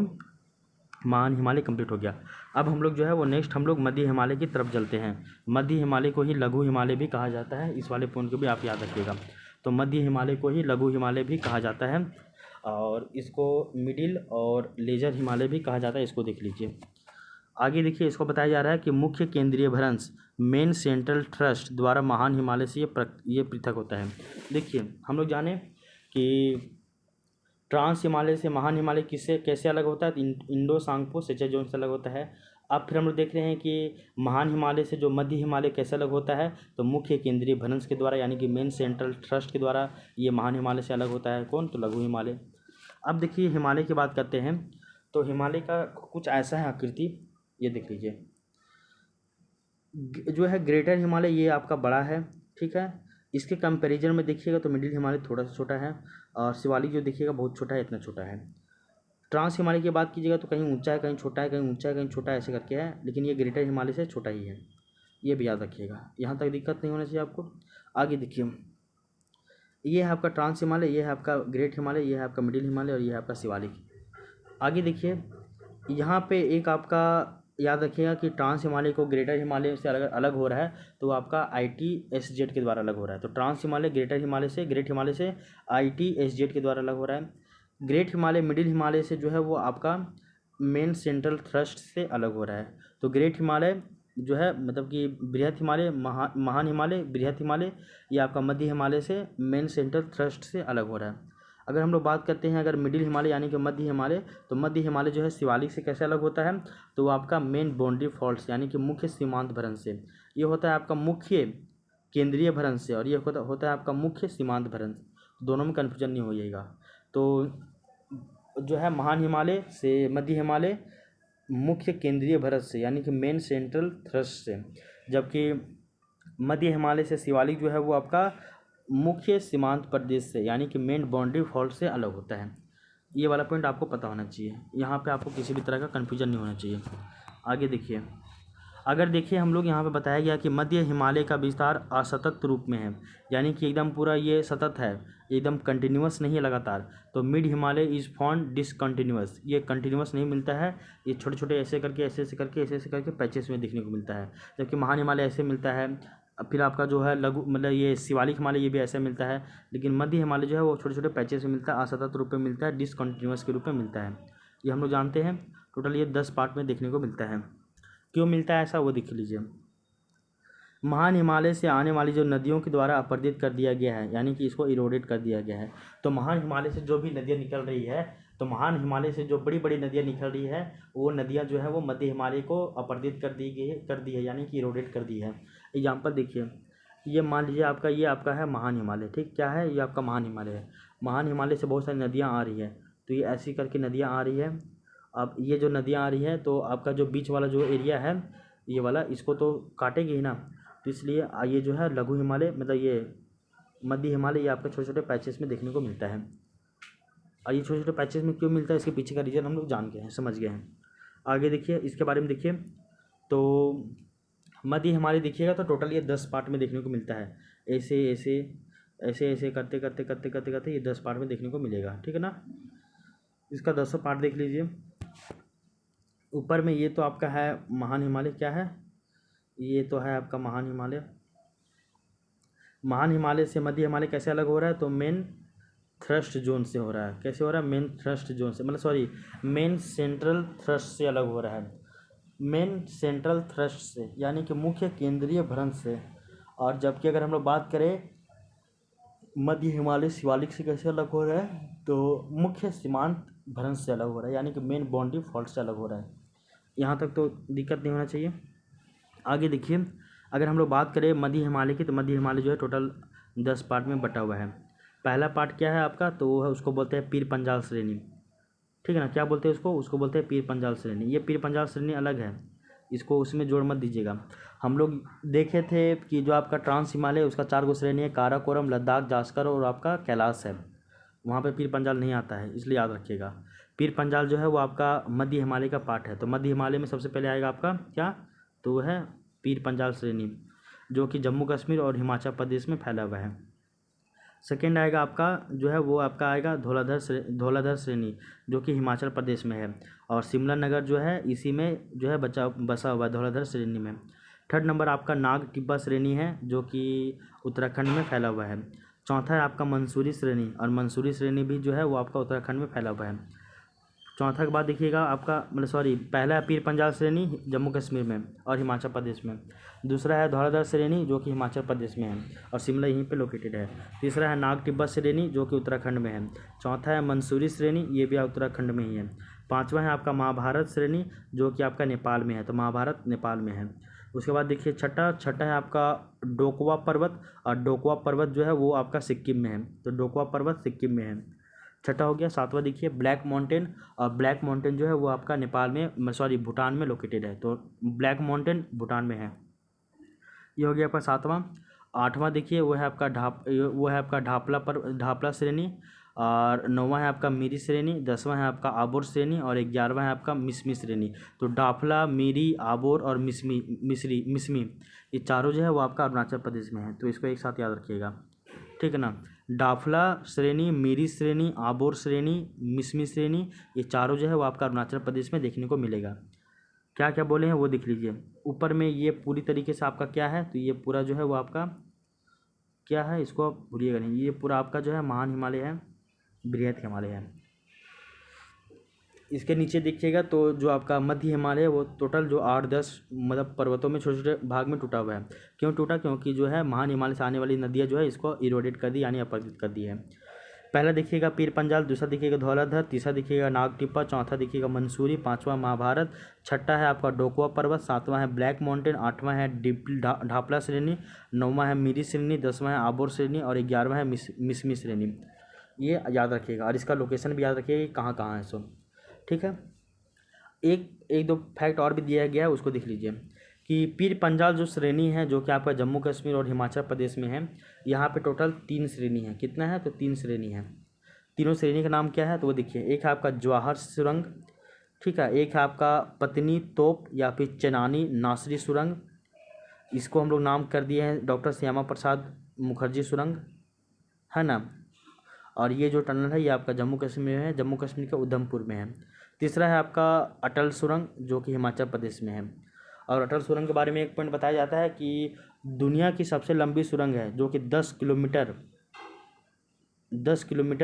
महान हिमालय कंप्लीट हो गया। अब हम लोग जो है वो नेक्स्ट हम लोग मध्य हिमालय की तरफ चलते हैं। मध्य हिमालय को ही लघु हिमालय भी कहा जाता है, इस वाले पॉइंट को भी आप याद रखिएगा। तो मध्य हिमालय को ही लघु हिमालय भी कहा जाता है, और इसको मिडिल और लेजर हिमालय भी कहा जाता है, इसको देख लीजिए। आगे देखिए, इसको बताया जा रहा है कि मुख्य केंद्रीय भ्रंश मेन सेंट्रल थ्रस्ट द्वारा महान हिमालय से ये पृथक होता है। देखिए हम लोग जाने कि ट्रांस हिमालय से महान हिमालय कैसे अलग होता है, तो इंडो सांगपो सेचर जोन से अलग होता है। अब फिर हम लोग देख रहे हैं कि महान हिमालय से जो मध्य हिमालय कैसे अलग होता है, तो मुख्य केंद्रीय भ्रंश के द्वारा, यानी कि मेन सेंट्रल थ्रस्ट के द्वारा ये महान हिमालय से अलग होता है। कौन, तो लघु हिमालय। अब देखिए हिमालय की बात करते हैं, तो हिमालय का कुछ ऐसा है आकृति, ये देख लीजिए। जो है ग्रेटर हिमालय ये आपका बड़ा है, ठीक है। इसके कंपैरिजन में देखिएगा तो मिडिल हिमालय थोड़ा सा छोटा है, और शिवालिक जो देखिएगा बहुत छोटा है, इतना छोटा है। ट्रांस हिमालय की बात कीजिएगा तो कहीं ऊंचा है, कहीं छोटा है, कहीं ऊंचा है, कहीं छोटा है, ऐसे करके है, लेकिन ये ग्रेटर हिमालय से छोटा ही है, ये भी याद रखिएगा। यहाँ तक दिक्कत नहीं होना चाहिए आपको। आगे देखिए, ये है आपका ट्रांस हिमालय, ये है आपका ग्रेट हिमालय, ये है आपका मिडिल हिमालय, और ये है आपका शिवालिक। आगे देखिए, यहाँ पे एक आपका याद रखिएगा कि ट्रांस हिमालय को ग्रेटर हिमालय से अलग हो रहा है, तो आपका ITSZ के द्वारा अलग हो रहा है। तो ट्रांस हिमालय ग्रेट हिमालय से ITSZ के द्वारा अलग हो रहा है। ग्रेट हिमालय मिडिल हिमालय से जो है वो आपका मेन सेंट्रल थ्रस्ट से अलग हो रहा है। तो ग्रेट हिमालय जो है मतलब कि बृहत हिमालय, महान हिमालय, बृहत हिमालय, ये आपका मध्य हिमालय से मेन सेंट्रल थ्रस्ट से अलग हो रहा है। अगर हम लोग बात करते हैं अगर मिडिल हिमालय यानी कि मध्य हिमालय, तो मध्य हिमालय जो है शिवालिक से कैसे अलग होता है, तो वो आपका मेन बाउंड्री फॉल्ट यानी कि मुख्य सीमांत भ्रंश से, ये होता है आपका मुख्य केंद्रीय भ्रंश से, और ये होता है आपका मुख्य सीमांत भ्रंश, दोनों में कन्फ्यूजन नहीं हो जाएगा। तो जो है महान हिमालय से मध्य हिमालय मुख्य केंद्रीय भ्रंश से यानी कि मेन सेंट्रल थ्रस्ट से, जबकि मध्य हिमालय से शिवालिक जो है वो आपका मुख्य सीमांत प्रदेश से यानी कि मेन बाउंड्री फॉल्ट से अलग होता है। ये वाला पॉइंट आपको पता होना चाहिए, यहाँ पे आपको किसी भी तरह का कन्फ्यूजन नहीं होना चाहिए। आगे देखिए, अगर देखिए हम लोग यहाँ पे बताया गया कि मध्य हिमालय का विस्तार असतत रूप में है, यानी कि एकदम पूरा ये सतत है, एकदम कंटिन्यूअस नहीं है लगातार। तो mid Himalaya is found discontinuous, ये कंटिन्यूअस नहीं मिलता है, ये छोटे छोटे ऐसे करके ऐसे करके पैचेस में देखने को मिलता है। जबकि महान हिमालय ऐसे मिलता है, फिर आपका जो है लघु मतलब ये शिवालिक हिमालय ये भी ऐसे मिलता है, लेकिन मध्य हिमालय जो है वो छोटे छोटे पैचेस में मिलता है, असतत रूप में मिलता है, डिसकंटिन्यूअस के रूप में मिलता है। ये हम लोग जानते हैं। टोटल ये 10 पार्ट में देखने को मिलता है। क्यों मिलता है ऐसा वो देख लीजिए। महान हिमालय से आने वाली जो नदियों के द्वारा अपरदित कर दिया गया है, यानी कि इसको इरोडेट कर दिया गया है। तो महान हिमालय से जो भी नदियाँ निकल रही है, तो महान हिमालय से जो बड़ी बड़ी नदियाँ निकल रही है, वो नदियाँ जो है वो मध्य हिमालय को अपरदित कर दी है यानी कि इरोडेट कर दी है। एग्जाम्पल देखिए, ये मान लीजिए आपका ये आपका है महान हिमालय, ठीक, क्या है ये आपका महान हिमालय है। महान हिमालय से बहुत सारी नदियाँ आ रही है, तो ये ऐसी करके नदियाँ आ रही है। अब ये जो नदियाँ आ रही है तो आपका जो बीच वाला जो एरिया है ये वाला, इसको तो काटेगी ही ना, तो इसलिए ये जो है लघु हिमालय मतलब ये मध्य हिमालय ये आपके छोटे छोटे पैचेस में देखने को मिलता है। और ये छोटे छोटे पैचेस में क्यों मिलता है, इसके पीछे का रीज़न हम लोग जान गए हैं, समझ गए हैं। आगे देखिए इसके बारे में देखिए, तो मध्य हिमालय देखिएगा तो टोटल ये 10 पार्ट में देखने को मिलता है। ऐसे ऐसे ऐसे ऐसे करते करते करते करते करते ये 10 पार्ट में देखने को मिलेगा, ठीक है ना। इसका 10 पार्ट देख लीजिए। ऊपर में ये तो आपका है महान हिमालय, क्या है ये तो है आपका महान हिमालय। महान हिमालय से मध्य हिमालय कैसे अलग हो रहा है, तो मेन थ्रस्ट जोन से हो रहा है। कैसे हो रहा है, मेन थ्रस्ट जोन से, मतलब सॉरी मेन सेंट्रल थ्रस्ट से अलग हो रहा है, मेन सेंट्रल थ्रस्ट से यानी कि मुख्य केंद्रीय भ्रंश से। और जबकि अगर हम लोग बात करें मध्य हिमालय शिवालिक से कैसे अलग हो रहा है, तो मुख्य सीमांत भ्रंश से अलग हो रहा है यानी कि मेन बाउंड्री फॉल्ट से अलग हो रहा है। यहाँ तक तो दिक्कत नहीं होना चाहिए। आगे देखिए, अगर हम लोग बात करें मध्य हिमालय की, तो मध्य हिमालय जो है टोटल 10 पार्ट में बटा हुआ है। पहला पार्ट क्या है आपका, तो वो है उसको बोलते हैं पीर पंजाल श्रेणी, ठीक है ना। क्या बोलते हैं उसको बोलते हैं पीर पंजाल श्रेणी। ये पीर पंजाल श्रेणी अलग है, इसको उसमें जोड़ मत दीजिएगा। हम लोग देखे थे कि जो आपका ट्रांस हिमालय उसका 4 गो श्रेणी है, काराकोरम, लद्दाख, जास्कर और आपका कैलाश है। वहाँ पे पीर पंजाल नहीं आता है, इसलिए याद रखिएगा। पीर पंजाल जो है वो आपका मध्य हिमालय का पार्ट है। तो मध्य हिमालय में सबसे पहले आएगा आपका क्या, तो वो है पीर पंजाल श्रेणी, जो कि जम्मू कश्मीर और हिमाचल प्रदेश में फैला हुआ है। सेकेंड आएगा आपका जो है वो आपका आएगा धौलाधर श्रेणी, जो कि हिमाचल प्रदेश में है, और शिमला नगर जो है इसी में जो है बसा हुआ है धौलाधर श्रेणी में। थर्ड नंबर आपका नाग टिब्बा श्रेणी है, जो कि उत्तराखंड में फैला हुआ है। चौथा है आपका मंसूरी श्रेणी, और मंसूरी श्रेणी भी जो है वो आपका उत्तराखंड में फैला हुआ है। चौथा के बाद देखिएगा आपका मतलब सॉरी पहला है पीर पंजाल श्रेणी जम्मू कश्मीर में और हिमाचल प्रदेश में। दूसरा है धौलाधर श्रेणी जो कि हिमाचल प्रदेश में है और शिमला यहीं पे लोकेटेड है। तीसरा है नाग टिब्बा श्रेणी जो कि उत्तराखंड में है। चौथा है मंसूरी श्रेणी, ये भी उत्तराखंड में ही है। पाँचवा है आपका महाभारत श्रेणी जो कि आपका नेपाल में है, तो महाभारत नेपाल में है। उसके बाद देखिए छठा है आपका डोकवा पर्वत, और डोकवा पर्वत जो है वो आपका सिक्किम में है, तो डोकवा पर्वत सिक्किम में है। छठा हो गया। सातवां देखिए ब्लैक माउंटेन, और ब्लैक माउंटेन जो है वो आपका नेपाल में सॉरी भूटान में लोकेटेड है, तो ब्लैक माउंटेन भूटान में है। ये हो गया आपका सातवां। आठवां देखिए वो है आपका ढापला श्रेणी, और नौवां है आपका मीरी श्रेणी, 10वां है आपका आबोर श्रेणी, और 11वां है आपका मिसमी श्रेणी। तो डाफला, मीरी, आबोर और मिसमी ये चारों जो है वो आपका अरुणाचल प्रदेश में है, तो इसको एक साथ याद रखिएगा, ठीक है ना। डाफला श्रेणी, मीरी श्रेणी, आबोर श्रेणी, मिसमी श्रेणी, ये चारों जो है वो आपका अरुणाचल प्रदेश में देखने को मिलेगा। क्या क्या बोले हैं वो देख लीजिए। ऊपर में ये पूरी तरीके से आपका क्या है, तो ये पूरा जो है वो आपका क्या है, इसको आप भूलिएगा नहीं, ये पूरा आपका जो है महान हिमालय है, बृहत हिमालय है। इसके नीचे देखिएगा तो जो आपका मध्य हिमालय है वो टोटल जो 8-10 मतलब पर्वतों में छोटे छोटे भाग में टूटा हुआ है। क्यों टूटा, क्योंकि जो है महान हिमालय से आने वाली नदियाँ जो है इसको इरोडेट कर दी यानी अपरदित कर दी है। पहला देखिएगा पीर पंजाल, दूसरा देखिएगा धौलाधर, तीसरा देखिएगा नागटिब्बा, चौथा देखिएगा मंसूरी, पांचवा महाभारत, छठा है आपका डोकवा पर्वत, सातवां है ब्लैक माउंटेन, आठवां है ढापला श्रेणी, नौवां है मीरी श्रेणी, 10वां है आबोर श्रेणी और 11वां है मिसमी श्रेणी। ये याद रखिएगा और इसका लोकेशन भी याद रखिएगा कि कहाँ कहाँ है सो, ठीक है। एक दो फैक्ट और भी दिया गया है, उसको देख लीजिए कि पीर पंजाल जो श्रेणी है जो कि आपका जम्मू कश्मीर और हिमाचल प्रदेश में है, यहाँ पे टोटल 3 श्रेणी है। कितना है? तो 3 श्रेणी है। तीनों श्रेणी का नाम क्या है? तो वो देखिए, एक है आपका जवाहर सुरंग, ठीक है, एक है आपका पत्नी तोप या फिर चनानी नासरी सुरंग, इसको हम लोग नाम कर दिए हैं डॉक्टर श्यामा प्रसाद मुखर्जी सुरंग, है ना। और ये जो टनल है ये आपका जम्मू कश्मीर में है, जम्मू कश्मीर के उधमपुर में है। तीसरा है आपका अटल सुरंग जो कि हिमाचल प्रदेश में है। और अटल सुरंग के बारे में एक पॉइंट बताया जाता है कि दुनिया की सबसे लंबी सुरंग है जो कि 10 किलोमीटर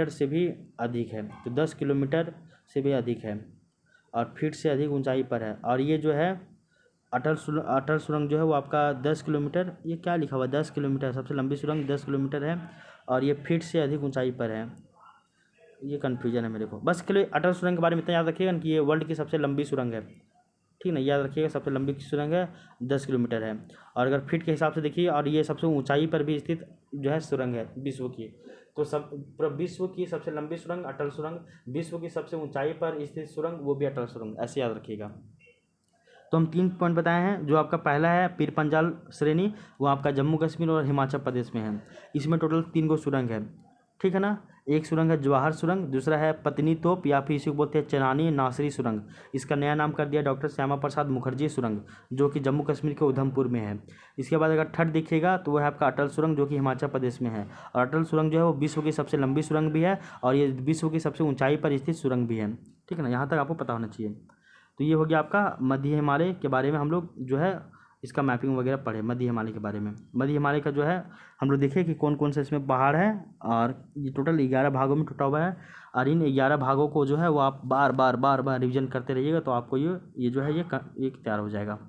से भी अधिक है। तो 10 किलोमीटर से भी अधिक है और फीट से अधिक ऊंचाई पर है। और ये जो है अटल सुरंग जो है वो आपका 10 किलोमीटर, ये क्या लिखा हुआ है, 10 किलोमीटर, सबसे लंबी सुरंग 10 किलोमीटर है और ये फीट से अधिक ऊंचाई पर है। ये कन्फ्यूजन है मेरे को। बस के लिए अटल सुरंग के बारे में इतना याद रखिएगा कि ये वर्ल्ड की सबसे लंबी सुरंग है, ठीक ना, याद रखिएगा सबसे लंबी सुरंग है, 10 किलोमीटर है। और अगर फीट के हिसाब से देखिए, और ये सबसे ऊंचाई पर भी स्थित जो है सुरंग है विश्व की। तो सब पूरा विश्व की सबसे लंबी सुरंग अटल सुरंग, विश्व की सबसे ऊंचाई पर स्थित सुरंग वो भी अटल सुरंग, ऐसे याद रखिएगा। तो हम 3 पॉइंट बताए हैं। जो आपका पहला है पीर पंजाल श्रेणी, वो आपका जम्मू कश्मीर और हिमाचल प्रदेश में है। इसमें टोटल 3 गो सुरंग है, ठीक है ना। एक सुरंग है जवाहर सुरंग, दूसरा है पत्नी तोप या फिर इसी को बोलते हैं चनानी नासरी सुरंग, इसका नया नाम कर दिया डॉक्टर श्यामा प्रसाद मुखर्जी सुरंग जो कि जम्मू कश्मीर के उधमपुर में है। इसके बाद अगर थर्ड देखिएगा तो वो है आपका अटल सुरंग जो कि हिमाचल प्रदेश में है। और अटल सुरंग जो है वो विश्व की सबसे लंबी सुरंग भी है और ये विश्व की सबसे ऊंचाई पर स्थित सुरंग भी है, ठीक है ना। यहाँ तक आपको पता होना चाहिए। तो ये हो गया आपका मध्य हिमालय के बारे में, हम लोग जो है इसका मैपिंग वगैरह पढ़े मध्य हिमालय के बारे में। मध्य हिमालय का जो है हम लोग देखें कि कौन कौन से इसमें पहाड़ है, और ये टोटल 11 भागों में टूटा हुआ है। और इन 11 भागों को जो है वो आप बार बार रिवीजन करते रहिएगा तो आपको ये जो है ये तैयार हो जाएगा।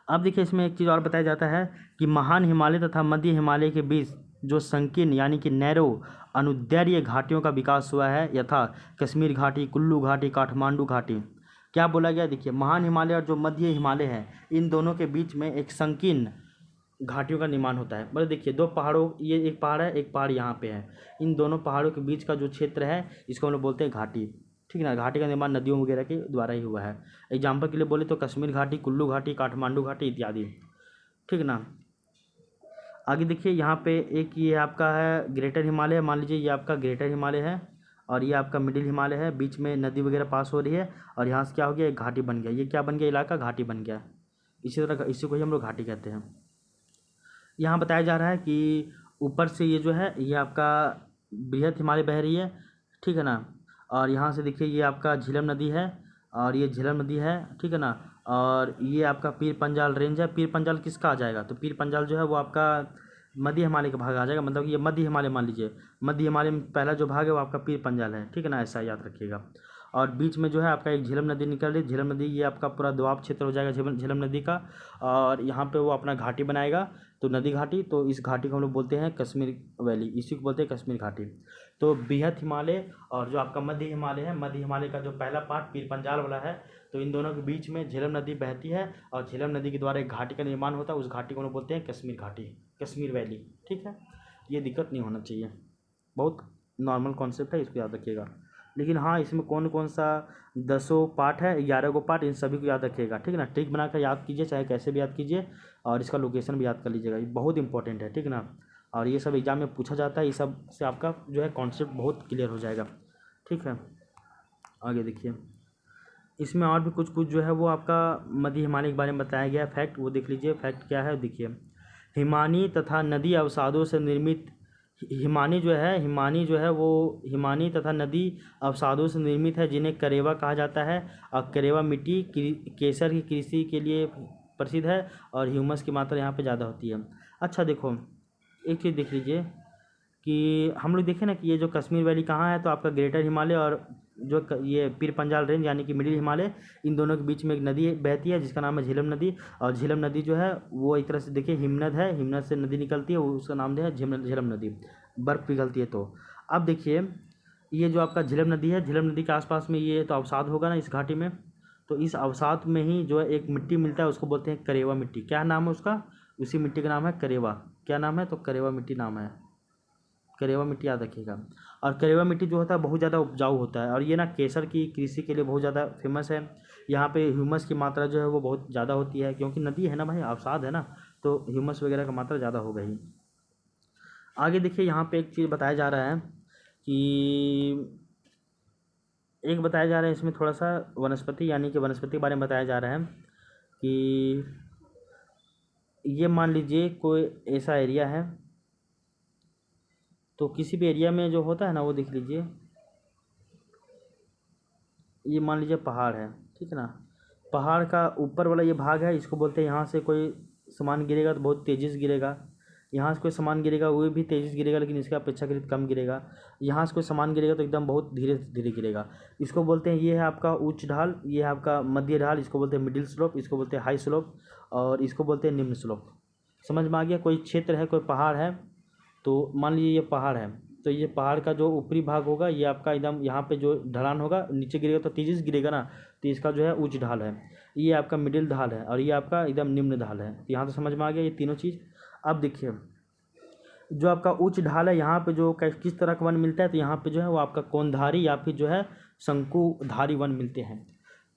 अब देखिए इसमें एक चीज़ और बताया जाता है कि महान हिमालय तथा मध्य हिमालय के बीच जो संकीर्ण यानी कि नैरो अनुदैर्घ्य घाटियों का विकास हुआ है, यथा कश्मीर घाटी, कुल्लू घाटी, काठमांडू घाटी। क्या बोला गया? देखिए महान हिमालय और जो मध्य हिमालय है इन दोनों के बीच में एक संकीर्ण घाटियों का निर्माण होता है। मतलब देखिए दो पहाड़ों, ये एक पहाड़ है, एक पहाड़ यहाँ पे है, इन दोनों पहाड़ों के बीच का जो क्षेत्र है इसको हम लोग बोलते हैं घाटी, ठीक है ना। घाटी का निर्माण नदियों वगैरह के द्वारा ही हुआ है। एग्जाम्पल के लिए बोले तो कश्मीर घाटी, कुल्लू घाटी, काठमांडू घाटी इत्यादि, ठीक है ना। आगे देखिए यहाँ पे एक ये आपका है ग्रेटर हिमालय, मान लीजिए ये आपका ग्रेटर हिमालय है और ये आपका मिडिल हिमालय है, बीच में नदी वगैरह पास हो रही है और यहाँ से क्या हो गया, एक घाटी बन गया। ये क्या बन गया? इलाका घाटी बन गया। इसी तरह इसी को ही हम लोग घाटी कहते हैं। यहाँ बताया जा रहा है कि ऊपर से ये जो है ये आपका बृहद हिमालय बह रही है, ठीक है ना। और यहाँ से देखिए ये आपका झेलम नदी है और ये झेलम नदी है, ठीक है ना। और ये आपका पीर पंजाल रेंज है। पीर पंजाल किसका आ जाएगा? तो पीर पंजाल जो है वो आपका मध्य हिमालय का भाग आ जाएगा। मतलब ये मध्य हिमालय मान लीजिए, मध्य हिमालय में पहला जो भाग है वो आपका पीर पंजाल है, ठीक है ना, ऐसा याद रखिएगा। और बीच में जो है आपका एक झेलम नदी निकल रही है। झेलम नदी ये आपका पूरा दोआब क्षेत्र हो जाएगा झेलम नदी का, और यहाँ पे वो अपना घाटी बनाएगा, तो नदी घाटी। तो इस घाटी को हम लोग बोलते हैं कश्मीर वैली, इसी को बोलते हैं कश्मीर घाटी। तो बृहद हिमालय और जो आपका मध्य हिमालय है, मध्य हिमालय का जो पहला पार्ट पीर पंजाल वाला है, तो इन दोनों के बीच में झेलम नदी बहती है और झेलम नदी के द्वारा एक घाटी का निर्माण होता है। उस घाटी को हम लोग बोलते हैं कश्मीर घाटी, कश्मीर वैली, ठीक है। ये दिक्कत नहीं होना चाहिए, बहुत नॉर्मल कॉन्सेप्ट है, इसको याद रखिएगा। लेकिन हाँ, इसमें कौन कौन सा 10 पार्ट है, 11 को पार्ट, इन सभी को याद रखिएगा, ठीक है ना। ट्रिक बनाकर याद कीजिए, चाहे कैसे भी याद कीजिए, और इसका लोकेशन भी याद कर लीजिएगा, ये बहुत इंपॉर्टेंट है, ठीक है ना। और ये सब एग्जाम में पूछा जाता है, ये सब से आपका जो है कॉन्सेप्ट बहुत क्लियर हो जाएगा, ठीक है। आगे देखिए इसमें और भी कुछ जो है वो आपका मध्य हिमालय के बारे में बताया गया है फैक्ट, वो देख लीजिए। फैक्ट क्या है देखिए, हिमानी तथा नदी अवसादों से निर्मित, हिमानी जो है वो हिमानी तथा नदी अवसादों से निर्मित है, जिन्हें करेवा कहा जाता है। और करेवा मिट्टी केसर की कृषि के लिए प्रसिद्ध है और ह्यूमस की मात्रा यहाँ पे ज़्यादा होती है। अच्छा देखो एक चीज़ देख लीजिए कि हम लोग देखें ना कि ये जो कश्मीर वैली कहाँ है, तो आपका ग्रेटर हिमालय और जो ये पीर पंजाल रेंज यानी कि मिडिल हिमालय, इन दोनों के बीच में एक नदी बहती है जिसका नाम है झेलम नदी। और झेलम नदी जो है वो एक तरह से देखिए हिमनद है, हिमनद से नदी निकलती है, उसका नाम है झेलम नदी, बर्फ़ पिघलती है तो। अब देखिए ये जो आपका झेलम नदी है, झेलम नदी के आसपास में ये तो अवसाद होगा ना इस घाटी में, तो इस अवसाद में ही जो है एक मिट्टी मिलता है, उसको बोलते हैं करेवा मिट्टी। क्या नाम है उसका? उसी मिट्टी का नाम है करेवा। क्या नाम है? तो करेवा मिट्टी नाम है। करेवा मिट्टी याद रखिएगा। और करेवा मिट्टी जो होता है बहुत ज़्यादा उपजाऊ होता है, और ये ना केसर की कृषि के लिए बहुत ज़्यादा फेमस है। यहाँ पे ह्यूमस की मात्रा जो है वो बहुत ज़्यादा होती है, क्योंकि नदी है ना भाई, अवसाद है ना, तो ह्यूमस वगैरह का मात्रा ज़्यादा होगा ही। आगे देखिए यहाँ पे एक चीज़ बताया जा रहा है कि एक बताया जा रहा है इसमें थोड़ा सा वनस्पति, यानी कि वनस्पति के बारे में बताया जा रहा है कि ये मान लीजिए कोई ऐसा एरिया है, तो किसी भी एरिया में जो होता है ना वो देख लीजिए, ये मान लीजिए पहाड़ है, ठीक है ना, पहाड़ का ऊपर वाला ये भाग है, इसको बोलते हैं, यहाँ से कोई सामान गिरेगा तो बहुत तेज़ी से गिरेगा, यहाँ से कोई सामान गिरेगा वो भी तेज़ी से गिरेगा लेकिन इसके अपेक्षाकृत कम गिरेगा, यहाँ से कोई सामान गिरेगा तो एकदम बहुत धीरे धीरे गिरेगा। इसको बोलते हैं, ये है आपका उच्च ढाल, ये है आपका मध्य ढाल, इसको बोलते हैं मिडिल स्लोप, इसको बोलते हैं हाई स्लोप, और इसको बोलते हैं निम्न स्लोप। समझ में आ गया? कोई क्षेत्र है, कोई पहाड़ है, तो मान लीजिए ये पहाड़ है, तो ये पहाड़ का जो ऊपरी भाग होगा ये आपका एकदम यहाँ पे जो ढलान होगा नीचे गिरेगा तो तेजी से गिरेगा ना, तो इसका जो है उच्च ढाल है, ये आपका मिडिल ढाल है, और ये आपका एकदम निम्न ढाल है। तो यहाँ तो समझ में आ गया ये तीनों चीज़। अब देखिए जो आपका उच्च ढाल है, यहाँ पे जो किस तरह का वन मिलता है, तो यहाँ पे जो है वो आपका कोनधारी या फिर जो है शंकुधारी वन मिलते हैं।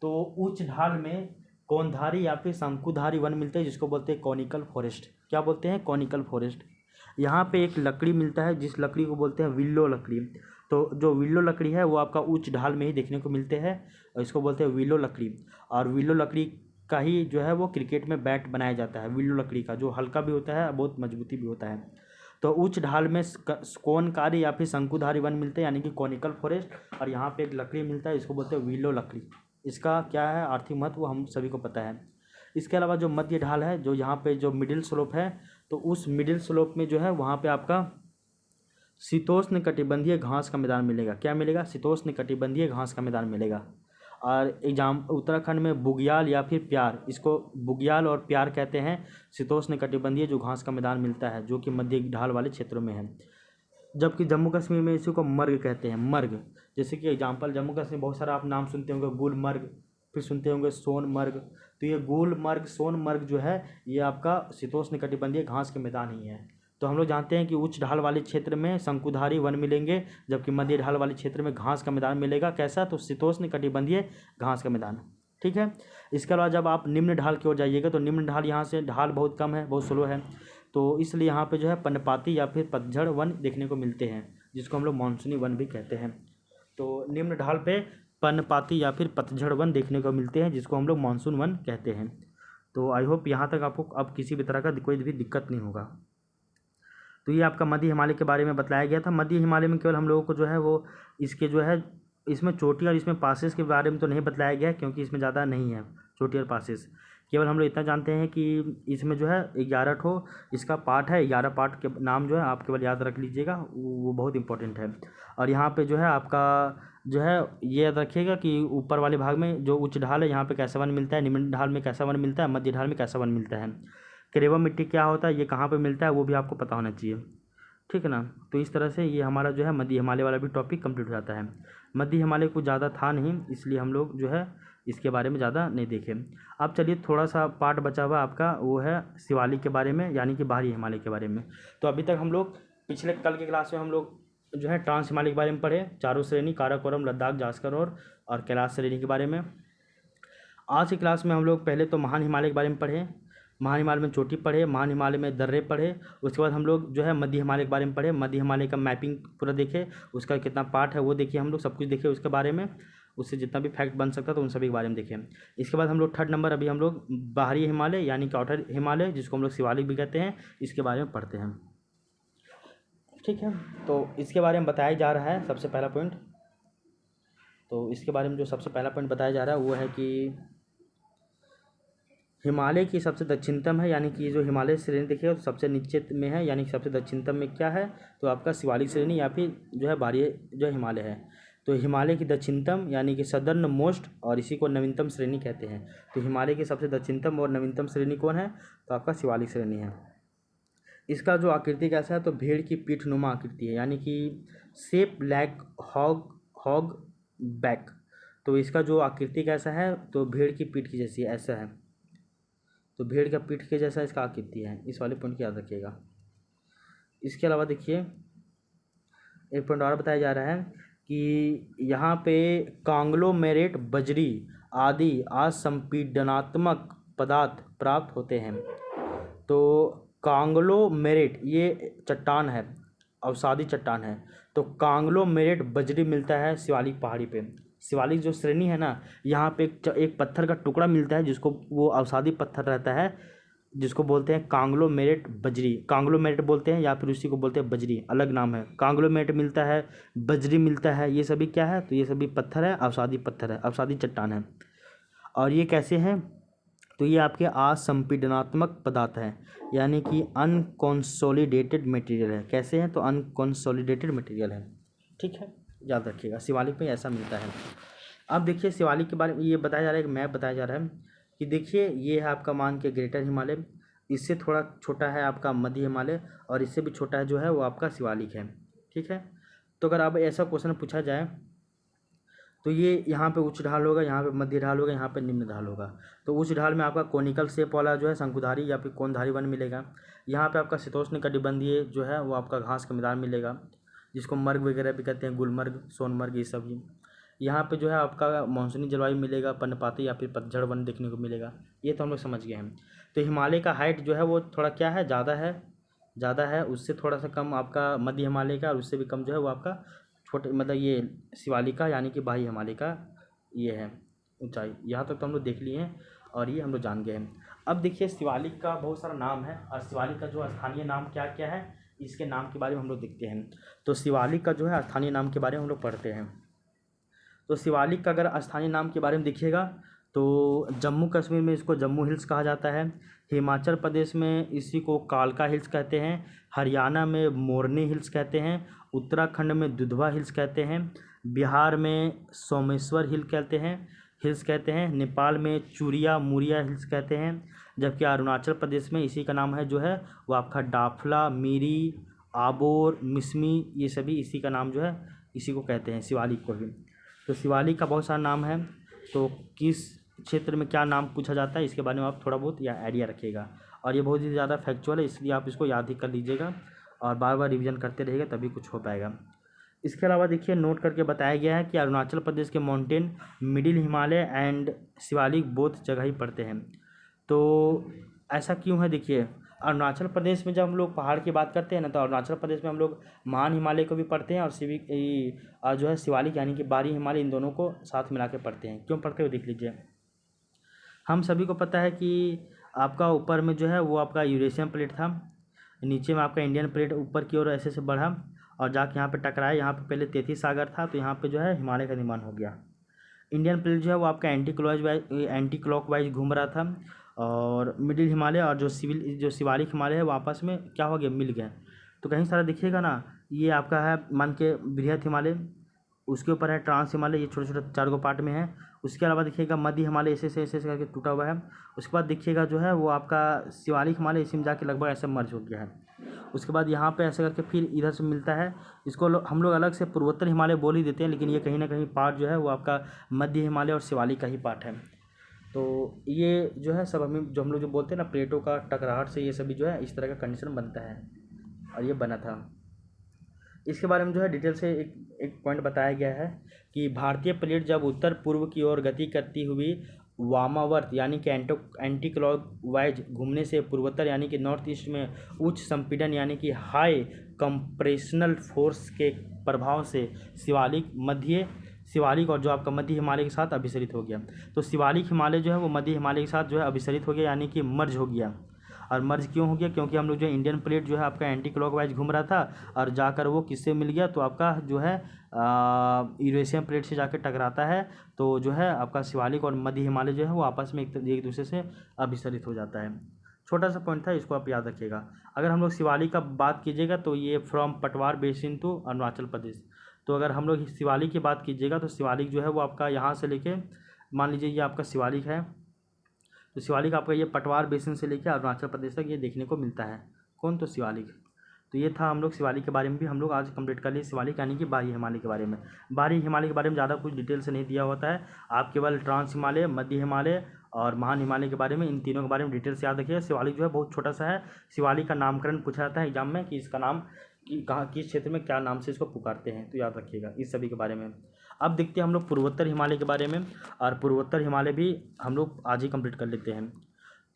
तो उच्च ढाल में कोनधारी या फिर शंकुधारी वन मिलते हैं, जिसको बोलते हैं कॉनिकल फॉरेस्ट। क्या बोलते हैं? Conical forest. यहाँ पे एक लकड़ी मिलता है जिस लकड़ी को बोलते हैं विल्लो लकड़ी। तो जो विल्लो लकड़ी है वो आपका उच्च ढाल में ही देखने को मिलते हैं, और इसको बोलते हैं विल्लो लकड़ी। और विल्लो लकड़ी का ही जो है वो क्रिकेट में बैट बनाया जाता है, विल्लो लकड़ी का, जो हल्का भी होता है बहुत मजबूती भी होता है। तो उच्च ढाल में कोनकारी या फिर शंकुधारी वन मिलते हैं, यानी कि कॉनिकल फॉरेस्ट, और यहाँ पे एक लकड़ी मिलता है, इसको बोलते हैं विल्लो लकड़ी। इसका क्या है आर्थिक महत्व, हम सभी को पता है। इसके अलावा जो मध्य ढाल है, जो यहाँ पे जो मिडिल स्लोप है, तो उस मिडिल स्लोप में जो है वहाँ पे आपका शीतोष्ण कटिबंधीय घास का मैदान मिलेगा। क्या मिलेगा? शीतोष्ण कटिबंधीय घास का मैदान मिलेगा। और एग्जाम उत्तराखंड में बुग्याल या फिर प्यार, इसको बुग्याल और प्यार कहते हैं, शीतोष्ण कटिबंधीय जो घास का मैदान मिलता है, जो कि मध्य ढाल वाले क्षेत्रों में है। जबकि जम्मू कश्मीर में इसी को मर्ग कहते हैं, मर्ग। जैसे कि एग्जाम्पल, जम्मू कश्मीर बहुत सारा आप नाम सुनते होंगे, गुलमर्ग, फिर सुनते होंगे सोनमर्ग। तो ये गुलमर्ग सोनमर्ग जो है ये आपका शीतोष्ण कटिबंधीय घास के मैदान ही है। तो हम लोग जानते हैं कि उच्च ढाल वाले क्षेत्र में शंकुधारी वन मिलेंगे, जबकि मध्य ढाल वाले क्षेत्र में घास का मैदान मिलेगा। कैसा? तो शीतोष्ण कटिबंधीय घास का मैदान। ठीक है। इसके अलावा जब आप निम्न ढाल की ओर जाइएगा तो निम्न ढाल, यहाँ से ढाल बहुत कम है, बहुत स्लो है, तो इसलिए यहाँ पे जो है पर्णपाती या फिर पतझड़ वन देखने को मिलते हैं, जिसको हम लोग मानसूनी वन भी कहते हैं। तो निम्न ढाल पे पर्णपाती या फिर पतझड़ वन देखने को मिलते हैं, जिसको हम लोग मानसून वन कहते हैं। तो आई होप यहाँ तक आपको अब किसी भी तरह का कोई भी दिक्कत नहीं होगा। तो ये आपका मध्य हिमालय के बारे में बताया गया था। मध्य हिमालय में केवल हम लोगों को जो है वो इसके जो है इसमें चोटी और इसमें पासेस के बारे में तो नहीं बताया गया, क्योंकि इसमें ज़्यादा नहीं है चोटी और पासेस। केवल हम लोग इतना जानते हैं कि इसमें जो है 11 ठो इसका पार्ट है, 11 पार्ट के नाम जो है आप केवल याद रख लीजिएगा, वो बहुत इंपॉर्टेंट है। और यहाँ पे जो है आपका जो है ये याद रखिएगा कि ऊपर वाले भाग में जो उच्च ढाल है यहाँ पे कैसा वन मिलता है, निम्न ढाल में कैसा वन मिलता है, मध्य ढाल में कैसा वन मिलता है, करेवा मिट्टी क्या होता है, ये कहाँ पे मिलता है, वो भी आपको पता होना चाहिए। ठीक है ना। तो इस तरह से ये हमारा जो है मध्य हिमालय वाला भी टॉपिक कंप्लीट हो जाता है। मध्य हिमालय कुछ ज़्यादा था नहीं, इसलिए हम लोग जो है इसके बारे में ज़्यादा नहीं देखे। अब चलिए थोड़ा सा पार्ट बचा हुआ आपका, वो है शिवालिक के बारे में, यानी कि बाहरी हिमालय के बारे में। तो अभी तक हम लोग पिछले कल के क्लास में हम लोग जो है ट्रांस हिमालय के बारे में पढ़े, चारों श्रेणी, काराकोरम, लद्दाख, जास्कर और कैलाश श्रेणी के बारे में। आज की क्लास में हम लोग पहले तो महान हिमालय के बारे में पढ़े, महान हिमालय में चोटी पढ़े, महान हिमालय में दर्रे पढ़े। उसके बाद हम लोग जो है मध्य हिमालय के बारे में पढ़े, मध्य हिमालय का मैपिंग पूरा देखे, उसका कितना पार्ट है वो देखिए, हम लोग सब कुछ देखे उसके बारे में, उससे जितना भी फैक्ट बन सकता तो उन सभी के बारे में देखें। इसके बाद हम लोग थर्ड नंबर अभी हम लोग बाहरी हिमालय यानी कि आउटर हिमालय, जिसको हम लोग शिवालिक भी कहते हैं, इसके बारे में पढ़ते हैं। ठीक है। तो इसके बारे में बताया जा रहा है सबसे पहला पॉइंट। तो इसके बारे में जो सबसे पहला पॉइंट बताया जा रहा है वो है कि हिमालय की सबसे दक्षिणतम है, यानी कि ये जो हिमालय श्रेणी देखिएगा तो सबसे नीचे में है, यानी कि सबसे दक्षिणतम में क्या है, तो आपका शिवालिक श्रेणी या फिर जो है बाहरी जो हिमालय है। तो हिमालय की दक्षिणतम यानी कि सदर्न मोस्ट, और इसी को नवीनतम श्रेणी कहते हैं। तो हिमालय की सबसे दक्षिणतम और नवीनतम श्रेणी कौन है, तो आपका शिवालिक श्रेणी है। इसका जो आकृति कैसा है, तो भेड़ की पीठ नुमा आकृति है, यानी कि shape like hog hog back. तो इसका जो आकृति कैसा है, तो भेड़ की पीठ की जैसी ऐसा है, तो भेड़ का पीठ के जैसा इसका आकृति है। इस वाले पॉइंट को याद रखिएगा। इसके अलावा देखिए एक पॉइंट और बताया जा रहा है कि यहाँ पे कांग्लोमेरेट बजरी आदि असंपीडनात्मक पदार्थ प्राप्त होते हैं। तो कांग्लोमेरेट ये चट्टान है, अवसादी चट्टान है, तो कांग्लोमेरेट बजरी मिलता है शिवालिक पहाड़ी पे। शिवालिक जो श्रेणी है ना, यहाँ पे एक पत्थर का टुकड़ा मिलता है जिसको वो अवसादी पत्थर रहता है, जिसको बोलते हैं कांग्लोमेरेट बजरी, कांग्लोमेरेट बोलते हैं या फिर उसी को बोलते हैं बजरी, अलग नाम है। कांग्लोमेरेट मिलता है, बजरी मिलता है, ये सभी क्या है, तो ये सभी पत्थर है, अवसादी पत्थर है, अवसादी चट्टान है। और ये कैसे हैं, तो ये आपके असंपीडनात्मक पदार्थ हैं, यानी कि अनकॉन्सोलिडेटेड मटेरियल है। कैसे हैं, तो अनकॉन्सोलिडेटेड मटेरियल है। ठीक है, याद रखिएगा, शिवालिक में ऐसा मिलता है। अब देखिए शिवालिक के बारे में ये बताया जा रहा है, एक मैप बताया जा रहा है कि देखिए ये है आपका मान के ग्रेटर हिमालय, इससे थोड़ा छोटा है आपका मध्य हिमालय, और इससे भी छोटा है जो है वो आपका शिवालिक है। ठीक है, तो अगर अब ऐसा क्वेश्चन पूछा जाए तो ये यहाँ पे उच्च ढाल होगा, यहाँ पे मध्य ढाल होगा, यहाँ पे निम्न ढाल होगा। तो उच्च ढाल में आपका कोनिकल शेप वाला जो है शंकुधारी या फिर कोनधारी वन मिलेगा। यहाँ पे आपका शीतोष्ण कटिबंधीय जो है वो आपका घास का मैदान मिलेगा, जिसको मर्ग वगैरह भी कहते हैं, गुलमर्ग, सोनमर्ग, ये सब ही। यहाँ पे जो है आपका मानसूनी जलवायु मिलेगा, पर्णपाती या फिर पतझड़ वन देखने को मिलेगा। ये तो हम लोग समझ गए हैं। तो हिमालय का हाइट जो है वो थोड़ा क्या है, ज़्यादा है, उससे थोड़ा सा कम आपका मध्य हिमालय का, और उससे भी कम जो है वो आपका छोटे, मतलब ये शिवालिक का यानी कि बाह्य हिमालय का ये है ऊंचाई। यहाँ तक तो हम लोग देख लिए हैं और ये हम लोग जान गए हैं। अब देखिए शिवालिक का बहुत सारा नाम है, और शिवालिक का जो स्थानीय नाम क्या क्या है, इसके नाम के बारे में हम लोग देखते हैं। तो शिवालिक का जो है स्थानीय नाम के बारे में हम लोग पढ़ते हैं। तो शिवालिक का अगर स्थानीय नाम के बारे में देखिएगा तो जम्मू कश्मीर में इसको जम्मू हिल्स कहा जाता है, हिमाचल प्रदेश में इसी को कालका हिल्स कहते हैं, हरियाणा में मोरनी हिल्स कहते हैं, उत्तराखंड में दुधवा हिल्स कहते हैं, बिहार में सोमेश्वर हिल्स कहते हैं, नेपाल में चूरिया मुरिया हिल्स कहते हैं, जबकि अरुणाचल प्रदेश में इसी का नाम है जो है वो आपका डाफला, मीरी, आबोर, मिसमी, ये सभी इसी का नाम जो है इसी को कहते हैं, शिवालिक को भी। तो शिवालिक का बहुत सारा नाम है, तो किस क्षेत्र में क्या नाम पूछा जाता है इसके बारे में आप थोड़ा बहुत या आइडिया रखिएगा। और ये बहुत ही ज़्यादा फैक्चुअल है, इसलिए आप इसको याद ही कर लीजिएगा और बार बार रिवीजन करते रहिएगा, तभी कुछ हो पाएगा। इसके अलावा देखिए नोट करके बताया गया है कि अरुणाचल प्रदेश के mountain middle Himalaya and Shivalik both जगह ही पड़ते हैं। तो ऐसा क्यों है, देखिए अरुणाचल प्रदेश में जब हम लोग पहाड़ की बात करते हैं ना, तो अरुणाचल प्रदेश में हम लोग महान हिमालय को भी पढ़ते हैं और जो है शिवालिक यानी कि बारी हिमालय, इन दोनों को साथ मिला के पढ़ते हैं। क्यों पढ़ते हो देख लीजिए। हम सभी को पता है कि आपका ऊपर में जो है वो आपका यूरेशियन प्लेट था, नीचे में आपका इंडियन प्लेट ऊपर की ओर ऐसे से बढ़ा और जाके यहाँ पे टकराया। यहाँ पे पहले तेथीस सागर था, तो यहाँ पे जो है हिमालय का निर्माण हो गया। इंडियन प्लेट जो है वो आपका एंटी क्लॉकवाइज घूम रहा था, और मिडिल हिमालय और जो शिवालिक हिमालय है वो आपस में क्या हो गया, मिल गया। तो कहीं सारा देखिएगा ना, ये आपका है मान के बृहत हिमालय, उसके ऊपर है ट्रांस हिमालय, ये छोटे छोटे 4 पार्ट में है। उसके अलावा देखिएगा मध्य हिमालय ऐसे करके टूटा हुआ है। उसके बाद देखिएगा जो है वो आपका शिवालिक हिमालय इसी में जाके लगभग ऐसे मर्ज हो गया है। उसके बाद यहाँ पे ऐसे करके फिर इधर से मिलता है, इसको हम लोग अलग से पूर्वोत्तर हिमालय बोल ही देते हैं, लेकिन ये कहीं ना कहीं पार्ट जो है वो आपका मध्य हिमालय और शिवालिक का ही पार्ट है। तो ये जो है सब हम लोग जो बोलते हैं ना, प्लेटों का टकराहट से ये सभी जो है इस तरह का कंडीशन बनता है, और ये बना था। इसके बारे में जो है डिटेल से एक पॉइंट बताया गया है कि भारतीय प्लेट जब उत्तर पूर्व की ओर गति करती हुई वामावर्त यानी कि एंटी क्लॉकवाइज घूमने से पूर्वोत्तर यानी कि नॉर्थ ईस्ट में उच्च संपीड़न यानी कि हाई कंप्रेशनल फोर्स के प्रभाव से शिवालिक और जो आपका मध्य हिमालय के साथ अभिसरित हो गया। तो शिवालिक हिमालय जो है वो मध्य हिमालय के साथ जो है अभिसरित हो गया, यानी कि मर्ज हो गया। और मर्ज क्यों हो गया, क्योंकि हम लोग जो इंडियन प्लेट जो है आपका एंटी क्लॉकवाइज घूम रहा था और जाकर वो किससे मिल गया, तो आपका जो है यूरेशियन प्लेट से जाकर टकराता है, तो जो है आपका शिवालिक और मध्य हिमालय जो है वो आपस में एक दूसरे से अभिसरित हो जाता है। छोटा सा पॉइंट था, इसको आप याद रखिएगा। अगर हम लोग शिवालिक का बात कीजिएगा तो ये फ्रॉम पटवार बेसिन टू अरुणाचल प्रदेश। तो अगर हम लोग शिवालिक की बात कीजिएगा तो शिवालिक जो है वो आपका यहाँ से लेके, मान लीजिए ये आपका शिवालिक है, तो शिवालिक आपका ये पटवार बेसिन से लेकर अरुणाचल प्रदेश तक ये देखने को मिलता है। कौन? तो शिवालिक। तो ये था हम लोग शिवालिक के बारे में भी हम लोग आज कंप्लीट कर लिए, शिवालिक यानी कि बाह्य हिमालय के बारे में। बाह्य हिमालय के बारे में ज़्यादा कुछ डिटेल से नहीं दिया होता है, आप केवल ट्रांस हिमालय, मध्य हिमालय और महान हिमालय के बारे में, इन तीनों के बारे में डिटेल से याद रखिए। शिवालिक जो है बहुत छोटा सा है। शिवालिक का नामकरण पूछा जाता है एग्जाम में कि इसका नाम कि कहाँ किस क्षेत्र में क्या नाम से इसको पुकारते हैं, तो याद रखिएगा इस सभी के बारे में। अब देखते हैं हम लोग पूर्वोत्तर हिमालय के बारे में, और पूर्वोत्तर हिमालय भी हम लोग आज ही कंप्लीट कर लेते हैं।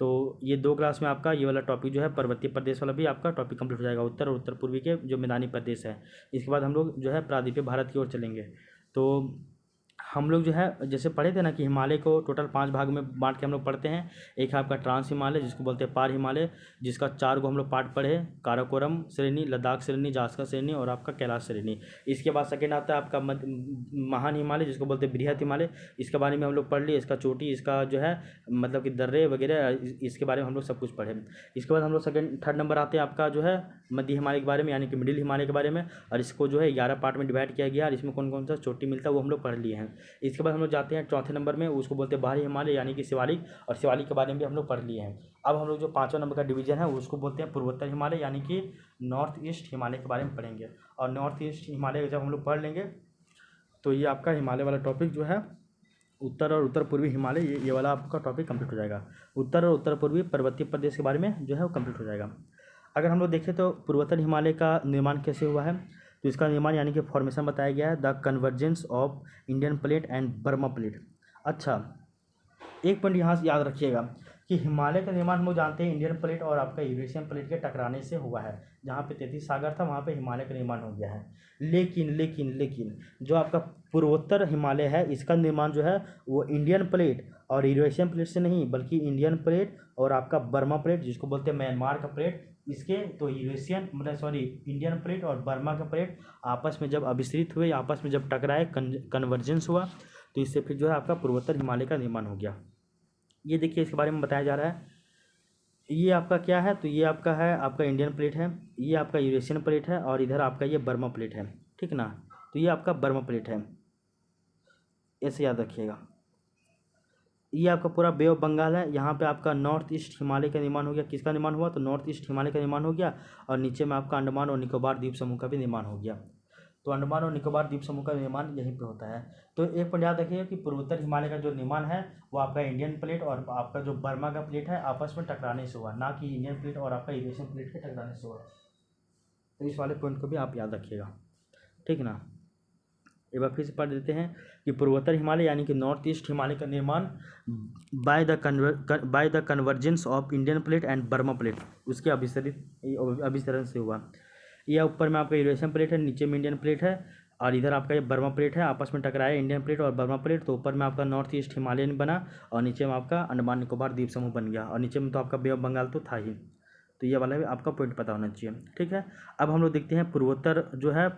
तो ये 2 क्लास में आपका ये वाला टॉपिक जो है पर्वतीय प्रदेश वाला भी आपका टॉपिक कंप्लीट हो जाएगा, उत्तर और उत्तर पूर्वी के जो मैदानी प्रदेश है। इसके बाद हम लोग जो है प्रायद्वीपीय भारत की ओर चलेंगे। तो हम लोग जो है जैसे पढ़े थे ना कि हिमालय को टोटल 5 भाग में बांट के हम लोग पढ़ते हैं। एक है आपका ट्रांस हिमालय जिसको बोलते हैं पार हिमालय, जिसका 4 गो हम लोग पार्ट पढ़े, काराकोरम श्रेणी, लद्दाख श्रेणी, जास्कर श्रेणी और आपका कैलाश श्रेणी। इसके बाद सेकेंड आता है आपका महान हिमालय जिसको बोलते हैं बृहत हिमालय, इसके बारे में हम लोग पढ़ लिए, इसका चोटी, इसका जो है मतलब कि दर्रे वगैरह, इसके बारे में हम लोग सब कुछ पढ़े। इसके बाद हम लोग थर्ड नंबर आते हैं आपका जो है मध्य हिमालय के बारे में, यानी कि मिडिल हिमालय के बारे में, और इसको जो है 11 पार्ट में डिवाइड किया गया और इसमें कौन कौन सा चोटी मिलता है वो हम लोग पढ़ लिए हैं। इसके बाद हम लोग जाते हैं चौथे नंबर में, उसको बोलते हैं बाहरी हिमालय यानी कि शिवालिक, और शिवालिक के बारे में भी हम लोग पढ़ लिए हैं। अब हम लोग जो 5वां नंबर का डिवीजन है उसको बोलते हैं पूर्वोत्तर हिमालय यानी कि नॉर्थ ईस्ट हिमालय के बारे में पढ़ेंगे। और नॉर्थ ईस्ट हिमालय जब हम लोग पढ़ लेंगे तो ये आपका हिमालय वाला टॉपिक जो है उत्तर और उत्तर पूर्वी हिमालय, ये वाला आपका टॉपिक कंप्लीट हो जाएगा। उत्तर और उत्तर पूर्वी पर्वतीय प्रदेश के बारे में जो है वो कंप्लीट हो जाएगा। अगर हम लोग देखें तो पूर्वोत्तर हिमालय का निर्माण कैसे हुआ है, तो इसका निर्माण यानी कि फॉर्मेशन बताया गया है the convergence of Indian plate and Burma plate. अच्छा, एक पॉइंट यहाँ से याद रखिएगा कि हिमालय का निर्माण हम लोग जानते हैं इंडियन प्लेट और आपका यूरेशियन प्लेट के टकराने से हुआ है। जहाँ पे 33 सागर था वहाँ पे हिमालय का निर्माण हो गया है। लेकिन जो आपका पूर्वोत्तर हिमालय है इसका निर्माण जो है वो इंडियन प्लेट और यूरेशियन प्लेट से नहीं, बल्कि इंडियन प्लेट और आपका बर्मा प्लेट जिसको बोलते हैं म्यांमार का प्लेट, इसके तो यूरेशियन मतलब इंडियन प्लेट और बर्मा का प्लेट आपस में जब अभिश्रित हुए, आपस में जब टकराए, कन्वर्जेंस हुआ, तो इससे फिर जो है आपका पूर्वोत्तर हिमालय का निर्माण हो गया। ये देखिए इसके बारे में बताया जा रहा है। ये आपका क्या है, तो ये आपका है आपका इंडियन प्लेट है, ये आपका यूरेशियन प्लेट है और इधर आपका ये बर्मा प्लेट है, ठीक ना। तो ये आपका बर्मा प्लेट है, ऐसे याद रखिएगा। ये आपका पूरा बे ऑफ बंगाल है, यहाँ पे आपका नॉर्थ ईस्ट हिमालय का निर्माण हो गया। किसका निर्माण हुआ, तो नॉर्थ ईस्ट हिमालय का निर्माण हो गया। और नीचे में आपका अंडमान और निकोबार द्वीप समूह का भी निर्माण हो गया। तो अंडमान और निकोबार द्वीप समूह का निर्माण यहीं पे होता है। तो एक पॉइंट याद रखिएगा कि पूर्वोत्तर हिमालय का जो निर्माण है वो आपका इंडियन प्लेट और आपका जो बर्मा का प्लेट है आपस में टकराने से हुआ, ना कि इंडियन प्लेट और आपका यूरेशियन प्लेट के टकराने से हुआ। तो इस वाले पॉइंट को भी आप याद रखिएगा, ठीक ना। एक बार फिर से पढ़ देते हैं कि पूर्वोत्तर हिमालय यानी कि नॉर्थ ईस्ट हिमालय का निर्माण by the convergence of Indian plate and Burma plate, उसके अभिसरण से हुआ। यह ऊपर में आपका यूरेशियन प्लेट है, नीचे में इंडियन प्लेट है, और इधर आपका ये बर्मा प्लेट है, आपस में टकराया इंडियन प्लेट और बर्मा प्लेट, तो ऊपर में आपका नॉर्थ ईस्ट हिमालय बना और नीचे में आपका अंडमान निकोबार द्वीप समूह बन गया, और नीचे में तो आपका बे ऑफ बंगाल तो था ही। तो ये वाला भी आपका पॉइंट पता होना चाहिए, ठीक है। अब हम लोग देखते हैं पूर्वोत्तर जो है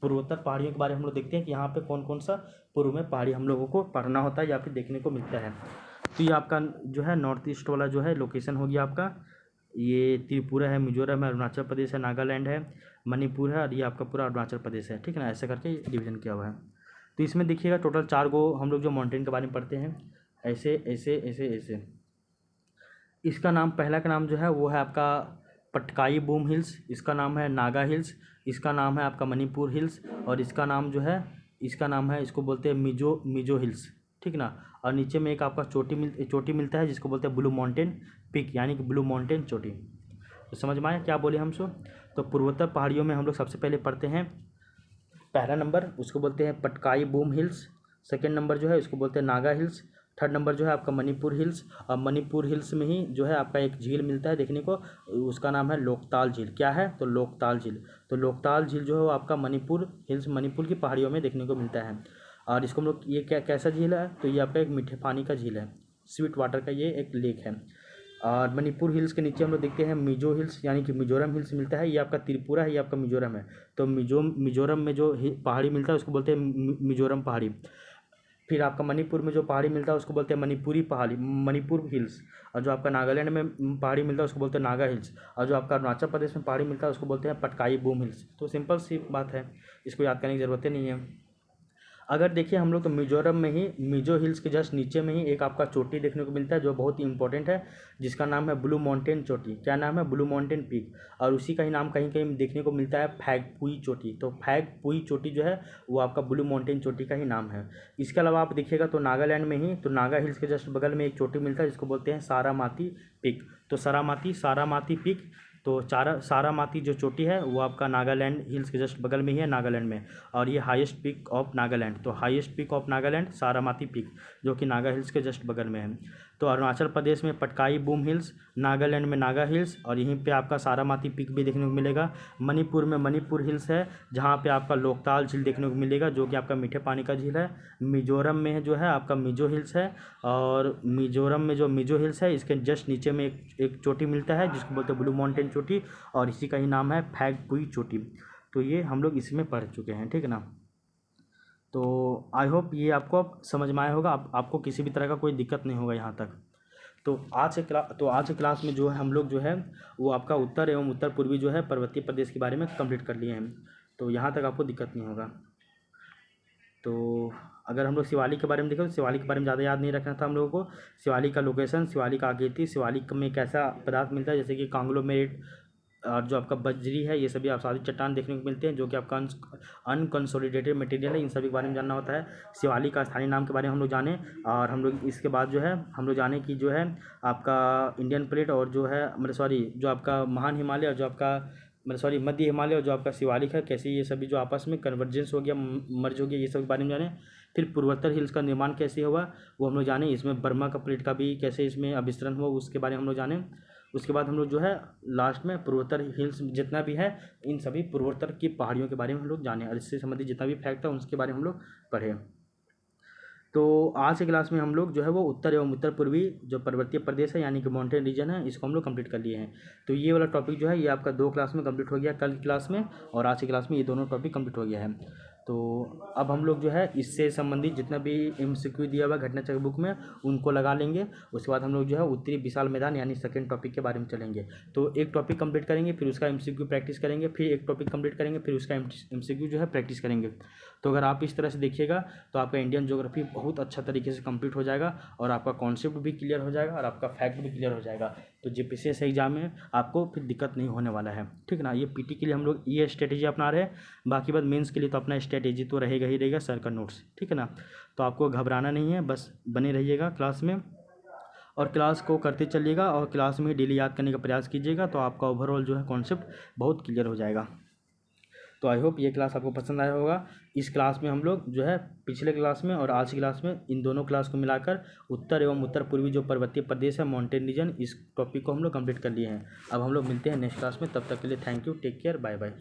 पूर्वोत्तर पहाड़ियों के बारे में हम लोग देखते हैं कि यहाँ पे कौन कौन सा पूर्व में पहाड़ी हम लोगों को पढ़ना होता है या फिर देखने को मिलता है। तो ये आपका जो है नॉर्थ ईस्ट वाला जो है लोकेशन हो गया आपका, ये त्रिपुरा है, मिजोरम है, अरुणाचल प्रदेश है, नागालैंड है, मणिपुर है, और ये आपका पूरा अरुणाचल प्रदेश है, ठीक है ना। ऐसे करके डिवीजन किया हुआ है। तो इसमें देखिएगा टोटल 4 गो हम लोग जो माउंटेन के बारे में पढ़ते हैं, ऐसे ऐसे ऐसे ऐसे। इसका नाम पहला का नाम जो है वो है आपका पटकाई बूम हिल्स, इसका नाम है नागा हिल्स, इसका नाम है आपका मणिपुर हिल्स, और इसका नाम जो है इसको बोलते हैं मिजो हिल्स, ठीक ना। और नीचे में एक आपका चोटी मिलता है जिसको बोलते हैं ब्लू माउंटेन पिक, यानी कि ब्लू माउंटेन चोटी। तो समझ में आया क्या बोले हम सो। तो पूर्वोत्तर पहाड़ियों में हम लोग सबसे पहले पढ़ते हैं पहला नंबर उसको बोलते हैं Patkai boom hills, second number जो है उसको बोलते हैं नागा हिल्स, थर्ड नंबर जो है आपका मणिपुर हिल्स, और मणिपुर हिल्स में ही जो है आपका एक झील मिलता है देखने को, उसका नाम है लोकताल झील। क्या है, तो लोकताल झील। तो लोकताल झील जो है वो आपका मणिपुर हिल्स, मणिपुर की पहाड़ियों में देखने को मिलता है। और इसको हम लोग ये कैसा झील है, तो ये आपका एक मीठे पानी का झील है, स्वीट वाटर का ये एक लेक है। और मणिपुर हिल्स के नीचे हम लोग देखते हैं मिजो हिल्स यानी कि मिजोरम हिल्स मिलता है, ये आपका त्रिपुरा है, ये आपका मिजोरम है। तो मिजोरम में जो पहाड़ी मिलता है उसको बोलते हैं मिजोरम पहाड़ी। फिर आपका मणिपुर में जो पहाड़ी मिलता है उसको बोलते हैं मणिपुरी पहाड़ी, मणिपुर हिल्स। और जो आपका नागालैंड में पहाड़ी मिलता है उसको बोलते हैं नागा हिल्स। और जो आपका अरुणाचल प्रदेश में पहाड़ी मिलता है उसको बोलते हैं पटकाई बूम हिल्स। तो सिंपल सी बात है, इसको याद करने की ज़रूरत नहीं है। अगर देखिए हम लोग तो मिजोरम में ही मिजो हिल्स के जस्ट नीचे में ही एक आपका चोटी देखने को मिलता है जो बहुत ही इंपॉर्टेंट है, जिसका नाम है ब्लू माउंटेन चोटी। क्या नाम है? Blue mountain peak. और उसी का ही नाम कहीं कहीं देखने को मिलता है फैगपुई चोटी। तो फैगपुई चोटी जो है वो आपका ब्लू माउंटेन चोटी का ही नाम है। इसके अलावा आप देखिएगा तो नागालैंड में ही तो नागा हिल्स के जस्ट बगल में एक चोटी मिलता है जिसको बोलते हैं सारामाती पीक। तो सारामाती पीक, तो सारामाती जो चोटी है वो आपका नागालैंड हिल्स के जस्ट बगल में ही है, नागालैंड में। और ये हाईएस्ट पीक ऑफ नागालैंड, तो highest peak of Nagaland Saramati peak जो कि नागा हिल्स के जस्ट बगल में है। तो अरुणाचल प्रदेश में पटकाई बूम हिल्स, नागालैंड में नागा हिल्स, और यहीं पे आपका सारामाती पीक भी देखने को मिलेगा। मणिपुर में मणिपुर हिल्स है जहाँ पे आपका लोकताल झील देखने को मिलेगा जो कि आपका मीठे पानी का झील है। मिजोरम में जो है आपका मिजो हिल्स है, और मिजोरम में जो मिजो हिल्स है इसके जस्ट नीचे में एक चोटी मिलता है जिसको बोलते हैं ब्लू माउंटेन चोटी, और इसी का ही नाम है फैगपुई चोटी। तो ये हम लोग इसमें पढ़ चुके हैं, ठीक है ना। तो आई होप ये आपको अब समझ में आया होगा, आपको किसी भी तरह का कोई दिक्कत नहीं होगा यहाँ तक। तो आज के क्लास में जो है हम लोग जो है वो आपका उत्तर एवं उत्तर पूर्वी जो है पर्वतीय प्रदेश के बारे में कंप्लीट कर लिए हैं। तो यहाँ तक आपको दिक्कत नहीं होगा। तो अगर हम लोग शिवालिक के बारे में देखें तो शिवालिक के बारे में ज़्यादा याद नहीं रखना था हम लोगों को। शिवालिक का लोकेशन, शिवालिक आकृति, शिवालिक में कैसा पदार्थ मिलता है जैसे कि कांग्लोमेरेट और जो आपका बजरी है, ये सभी आपसादी चट्टान देखने को मिलते हैं जो कि आपका अनकंसोलिडेटेड मटेरियल है। इन सभी के बारे में जानना होता है। शिवालिक का स्थानीय नाम के बारे में हम लोग जाने, और हम लोग इसके बाद जो है हम लोग जाने कि जो है आपका इंडियन प्लेट और जो है जो आपका महान हिमालय और जो आपका मध्य हिमालय और जो आपका शिवालिक है कैसे ये सभी जो आपस में कन्वर्जेंस हो गया, मर्ज हो गया, ये सब के बारे में जाने। फिर पूर्वोत्तर हिल्स का निर्माण कैसे हुआ वो हम लोग जाने। इसमें बर्मा का प्लेट का भी कैसे इसमें अभिसरण हुआ उसके बारे में हम लोग जाने। उसके बाद हम लोग जो है लास्ट में पूर्वोत्तर हिल्स जितना भी है इन सभी पूर्वोत्तर की पहाड़ियों के बारे में हम लोग जाने, और इससे संबंधित जितना भी फैक्ट है उसके बारे में हम लोग पढ़े। तो आज के क्लास में हम लोग जो है वो उत्तर एवं उत्तर पूर्वी जो पर्वतीय प्रदेश है यानी कि माउंटेन रीजन है इसको हम लोग कंप्लीट कर लिए हैं। तो ये वाला टॉपिक जो है ये आपका 2 क्लास में कंप्लीट हो गया, कल की क्लास में और आज की क्लास में ये दोनों टॉपिक कंप्लीट हो गया है। तो अब हम लोग जो है इससे संबंधित जितना भी MCQ दिया हुआ घटना चक्र बुक में उनको लगा लेंगे। उसके बाद हम लोग जो है उत्तरी विशाल मैदान यानी सेकंड टॉपिक के बारे में चलेंगे। तो एक टॉपिक कंप्लीट करेंगे, फिर उसका MCQ प्रैक्टिस करेंगे, फिर एक टॉपिक कंप्लीट करेंगे, फिर उसका MCQ जो है प्रैक्टिस करेंगे। तो अगर आप इस तरह से देखिएगा तो आपका इंडियन ज्योग्राफी बहुत अच्छा तरीके से कंप्लीट हो जाएगा, और आपका कॉन्सेप्ट भी क्लियर हो जाएगा, और आपका फैक्ट भी क्लियर हो जाएगा। तो JPCS एग्जाम में आपको फिर दिक्कत नहीं होने वाला है, ठीक ना। ये PT के लिए हम लोग ये स्ट्रेटेजी अपना रहे हैं, बाकी बात मेंस के लिए तो अपना स्ट्रेटेजी तो रहेगा ही रहेगा, सर का नोट्स, ठीक है ना। तो आपको घबराना नहीं है, बस बने रहिएगा क्लास में और क्लास को करते चलिएगा, और क्लास में डेली याद करने का प्रयास कीजिएगा। तो आपका ओवरऑल जो है कॉन्सेप्ट बहुत क्लियर हो जाएगा। तो आई होप ये क्लास आपको पसंद आया होगा। इस क्लास में हम लोग जो है पिछले क्लास में और आज की क्लास में इन दोनों क्लास को मिलाकर उत्तर एवं उत्तर पूर्वी जो पर्वतीय प्रदेश है माउंटेन रीजन, इस टॉपिक को हम लोग कंप्लीट कर लिए हैं। अब हम लोग मिलते हैं नेक्स्ट क्लास में, तब तक के लिए thank you, take care, bye bye.